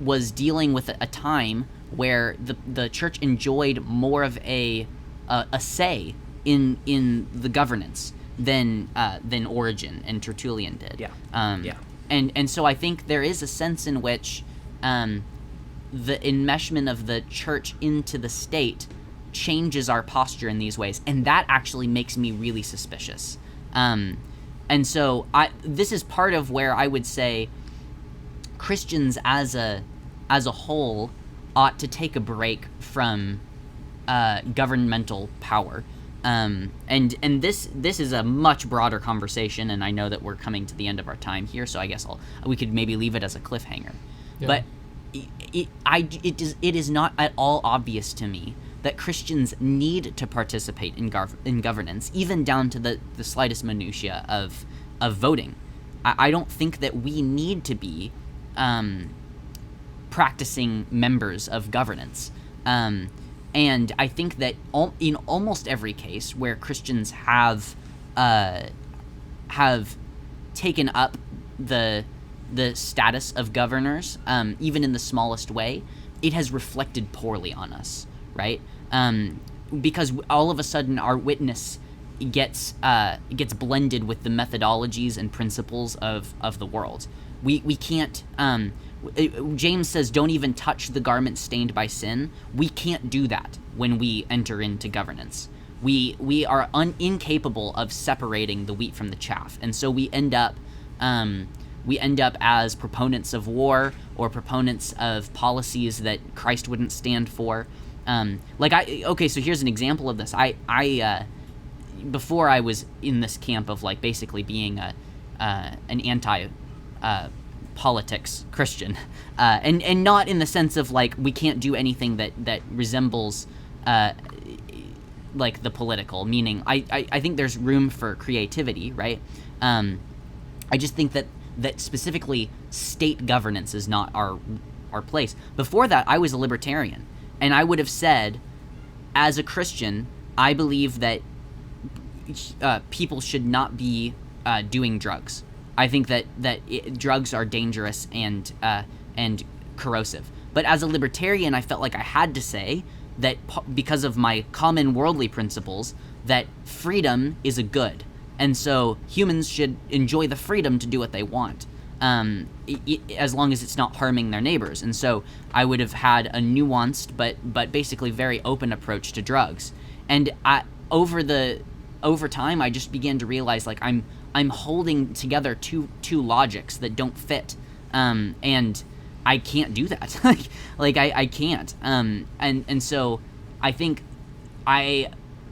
was dealing with a time where the church enjoyed more of a say in the governance than Origen and Tertullian did. Yeah. And so I think there is a sense in which the enmeshment of the church into the state changes our posture in these ways, and that actually makes me really suspicious. And so this is part of where I would say Christians as a whole ought to take a break from governmental power. And this is a much broader conversation, and I know that we're coming to the end of our time here, so I guess we could maybe leave it as a cliffhanger. Yeah. But it is not at all obvious to me that Christians need to participate in governance, even down to the slightest minutiae of voting. I don't think that we need to be practicing members of governance. And I think that in almost every case where Christians have taken up the status of governors, even in the smallest way, it has reflected poorly on us, right? Because all of a sudden our witness gets blended with the methodologies and principles of the world. We can't. James says, don't even touch the garment stained by sin. We can't do that when we enter into governance. We are incapable of separating the wheat from the chaff, and so we end up as proponents of war or proponents of policies that Christ wouldn't stand for. So here's an example of this. I before I was in this camp of like basically being an anti politics Christian, and not in the sense of like we can't do anything that resembles like the political, meaning I think there's room for creativity, right? I just think that that specifically state governance is not our place. Before that, I was a libertarian, and I would have said, as a Christian, I believe that people should not be doing drugs. I think that drugs are dangerous and corrosive. But as a libertarian, I felt like I had to say that because of my common worldly principles, that freedom is a good. And so humans should enjoy the freedom to do what they want, as long as it's not harming their neighbors. And so I would have had a nuanced but basically very open approach to drugs. And over time, I just began to realize, like, I'm holding together two logics that don't fit, and I can't do that. I can't. And so I think I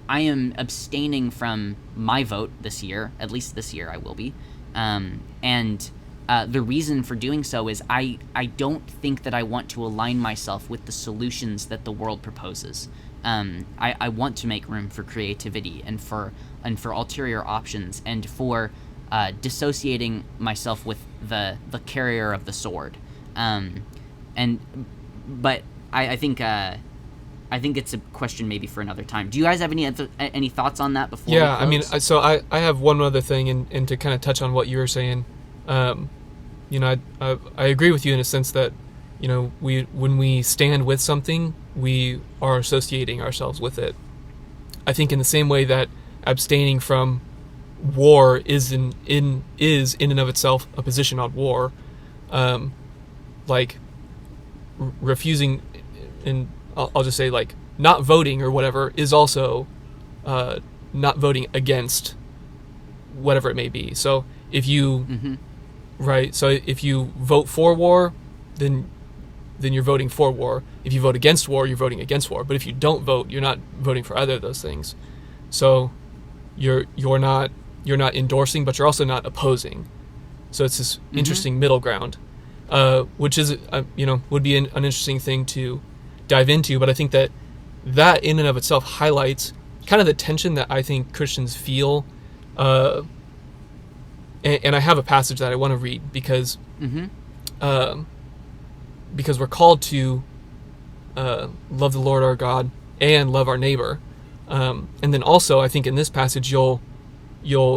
am abstaining from my vote this year. At least this year I will be. And the reason for doing so is I don't think that I want to align myself with the solutions that the world proposes. I want to make room for creativity and for ulterior options and for dissociating myself with the carrier of the sword. But I think it's a question maybe for another time. Do you guys have any thoughts on that before? Yeah, we close? I mean, so I have one other thing, and to kind of touch on what you were saying. I agree with you in a sense that, when we stand with something, we are associating ourselves with it. I think in the same way that abstaining from war is in and of itself a position on war, refusing, and I'll just say, like, not voting or whatever is also not voting against whatever it may be. So if you right, so if you vote for war, then you're voting for war. If you vote against war, you're voting against war. But if you don't vote, you're not voting for either of those things. So you're not endorsing, but you're also not opposing. So it's this interesting middle ground, which is would be an interesting thing to dive into. But I think that in and of itself highlights kind of the tension that I think Christians feel. And I have a passage that I want to read because we're called to love the Lord our God and love our neighbor. And then also, I think in this passage you'll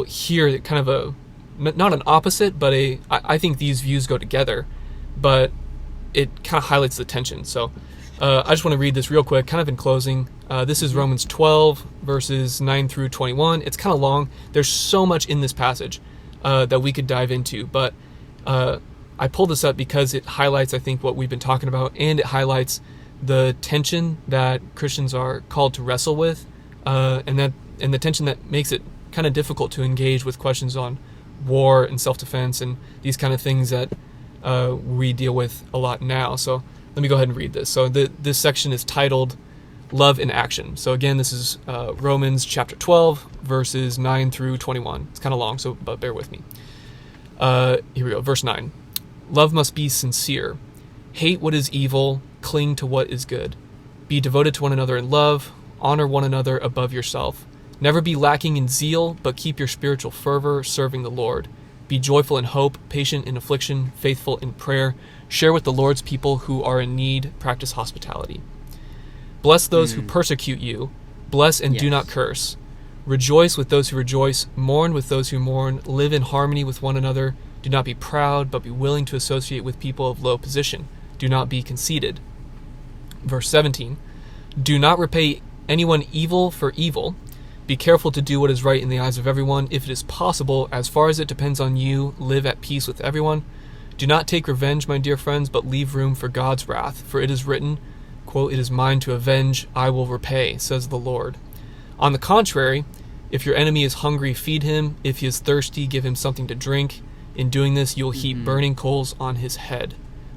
hear kind of not an opposite, but I think these views go together, but it kind of highlights the tension. So I just want to read this real quick, kind of in closing. This is Romans 12, verses 9 through 21. It's kind of long. There's so much in this passage that we could dive into, but I pulled this up because it highlights, I think, what we've been talking about, and it highlights the tension that Christians are called to wrestle with, and the tension that makes it kind of difficult to engage with questions on war and self-defense and these kind of things that we deal with a lot now. So let me go ahead and read this. So this section is titled Love in Action. So again, this is Romans chapter 12, verses 9 through 21. It's kind of long, but bear with me. Here we go, verse 9. Love must be sincere. Hate what is evil, cling to what is good. Be devoted to one another in love, honor one another above yourself. Never be lacking in zeal, but keep your spiritual fervor serving the Lord. Be joyful in hope, patient in affliction, faithful in prayer. Share with the Lord's people who are in need. Practice hospitality. Bless those who persecute you. Bless and do not curse. Rejoice with those who rejoice. Mourn with those who mourn. Live in harmony with one another. Do not be proud, but be willing to associate with people of low position. Do not be conceited. Verse 17. Do not repay anyone evil for evil. Be careful to do what is right in the eyes of everyone. If it is possible, as far as it depends on you, live at peace with everyone. Do not take revenge, my dear friends, but leave room for God's wrath. For it is written, quote, "It is mine to avenge, I will repay, says the Lord." On the contrary, if your enemy is hungry, feed him. If he is thirsty, give him something to drink. In doing this, you will heap burning coals on his head.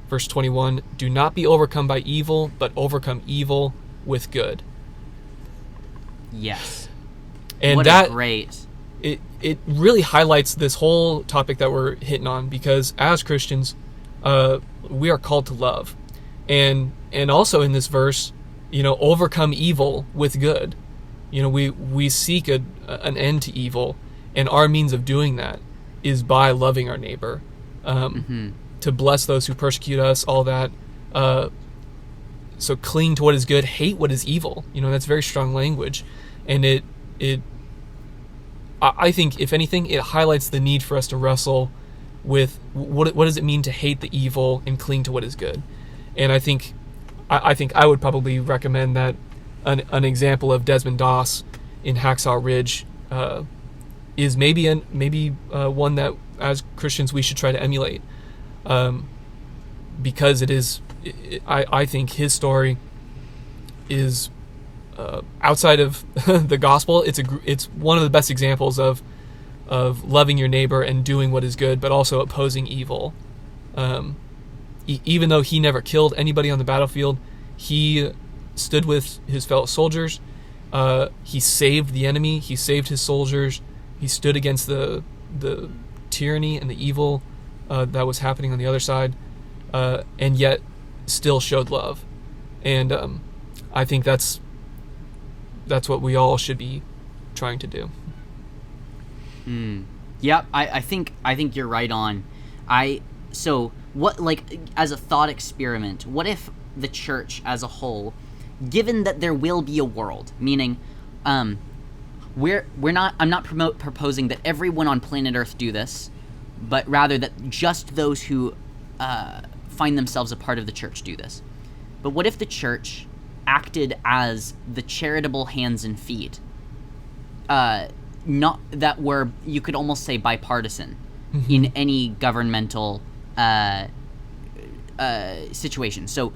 Verse 21, do not be overcome by evil, but overcome evil with good. Yes. And what that, a great... It really highlights this whole topic that we're hitting on, because as Christians, we are called to love. And also in this verse, overcome evil with good. We seek an end to evil, and our means of doing that is by loving our neighbor. to bless those who persecute us, all that. So cling to what is good, hate what is evil. That's very strong language, and I think, if anything, it highlights the need for us to wrestle with what does it mean to hate the evil and cling to what is good. And I think I would probably recommend that an example of Desmond Doss in Hacksaw Ridge is maybe one that as Christians we should try to emulate, because I think his story is outside of the gospel. It's one of the best examples of loving your neighbor and doing what is good, but also opposing evil. Even though he never killed anybody on the battlefield, he stood with his fellow soldiers. He saved the enemy. He saved his soldiers. He stood against the tyranny and the evil that was happening on the other side, and yet still showed love. And I think that's what we all should be trying to do. Yep, I think you're right on. So what, like, as a thought experiment, what if the church as a whole, given that there will be a world, meaning I'm not proposing that everyone on planet Earth do this, but rather that just those who find themselves a part of the church do this. But what if the church acted as the charitable hands and feet, not that were, you could almost say, bipartisan in any governmental situation. So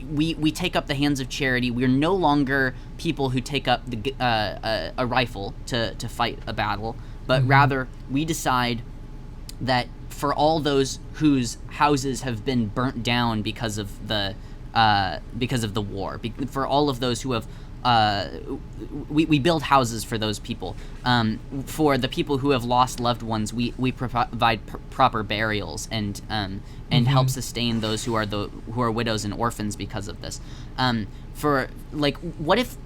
we take up the hands of charity. We're no longer people who take up a rifle to fight a battle, but rather we decide that for all those whose houses have been burnt down because of the war, for all of those who have we build houses for those people. For the people who have lost loved ones, we provide proper burials and help sustain those who are widows and orphans because of this. For, like, what if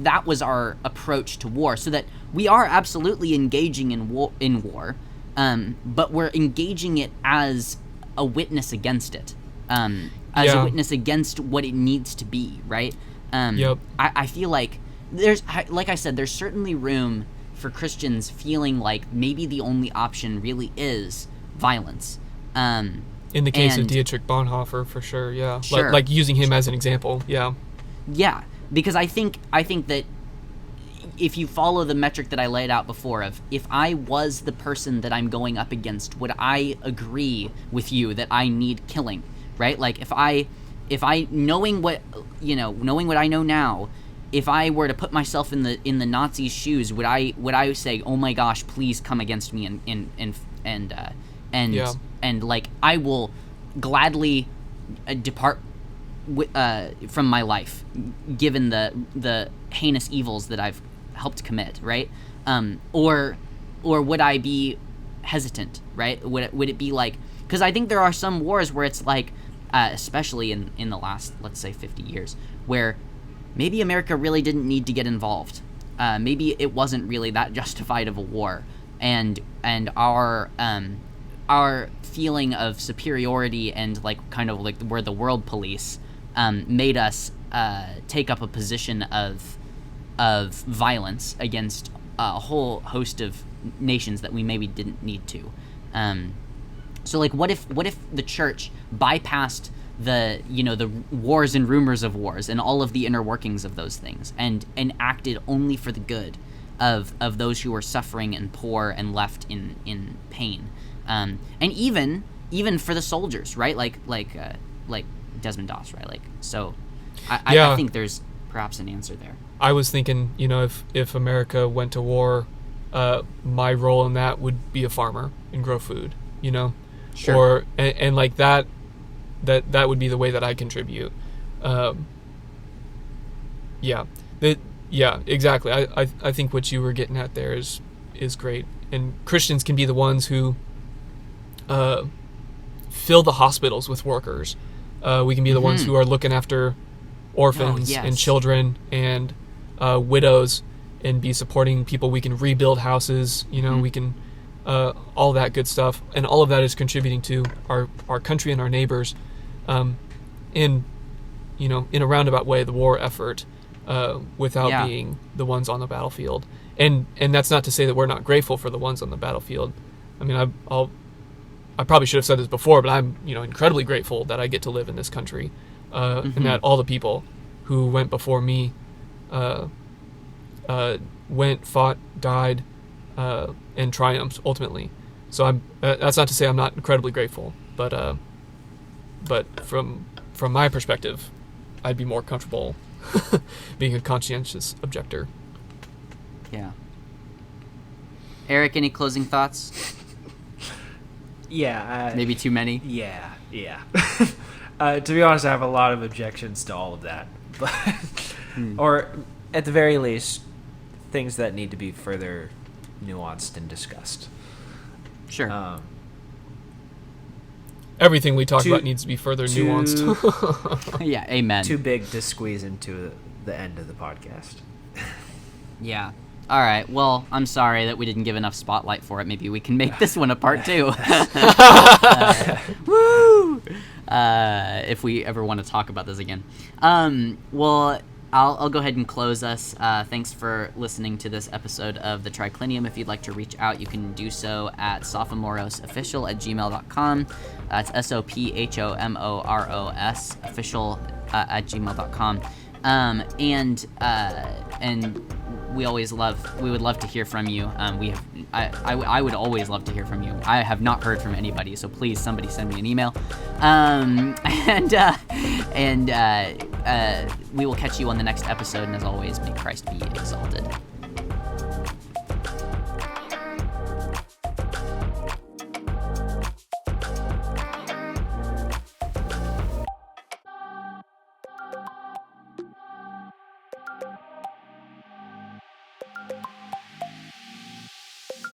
that was our approach to war, so that we are absolutely engaging in war, but we're engaging it as a witness against it, as a witness against what it needs to be, right? I feel like like I said, there's certainly room for Christians feeling like maybe the only option really is violence. In the case of Dietrich Bonhoeffer, for sure, yeah. Sure. Like using him as an example, yeah. Yeah, because I think that if you follow the metric that I laid out before of, if I was the person that I'm going up against, would I agree with you that I need killing, right? Like, if I knowing what I know now, if I were to put myself in the Nazis' shoes, would I say, oh my gosh, please come against me and like, I will gladly depart from my life, given the heinous evils that I've helped commit, right? Or would I be hesitant, right? Would it be like, because I think there are some wars where it's like, especially in the last, let's say, 50 years, where maybe America really didn't need to get involved. Maybe it wasn't really that justified of a war, and our feeling of superiority and, like, kind of like we're the world police made us take up a position of violence against a whole host of nations that we maybe didn't need to. So, like, what if the church bypassed the wars and rumors of wars and all of the inner workings of those things, and acted only for the good of those who were suffering and poor and left in pain, and even for the soldiers, right? Like Desmond Doss, right? Like, so I think there's perhaps an answer there. I was thinking, if America went to war, my role in that would be a farmer and grow food, Sure. Or and like that would be the way that I contribute. Yeah, exactly. I think what you were getting at there is great, and Christians can be the ones who fill the hospitals with workers. We can be the ones who are looking after orphans and children and widows, and be supporting people. We can rebuild houses. We can all that good stuff, and all of that is contributing to our country and our neighbors, in a roundabout way, the war effort, without being the ones on the battlefield. And that's not to say that we're not grateful for the ones on the battlefield. I mean, I probably should have said this before, but I'm incredibly grateful that I get to live in this country, and that all the people who went before me went, fought, died, and triumphed ultimately. So that's not to say I'm not incredibly grateful, but from my perspective, I'd be more comfortable being a conscientious objector. Yeah. Eric, any closing thoughts? Yeah. Maybe too many? Yeah. To be honest, I have a lot of objections to all of that. But or at the very least, things that need to be further nuanced and discussed. Sure. Everything we talk about needs to be further nuanced. Yeah, amen. Too big to squeeze into the end of the podcast. Yeah. All right. Well, I'm sorry that we didn't give enough spotlight for it. Maybe we can make this one a part 2. Woo! If we ever want to talk about this again. Well, I'll go ahead and close us. Thanks for listening to this episode of the Triclinium. If you'd like to reach out, you can do so at sophomorosofficial@gmail.com. It's SOPHOMOROS official@gmail.com. And we would love to hear from you. I would always love to hear from you. I have not heard from anybody, so please somebody send me an email. And we will catch you on the next episode. And as always, may Christ be exalted.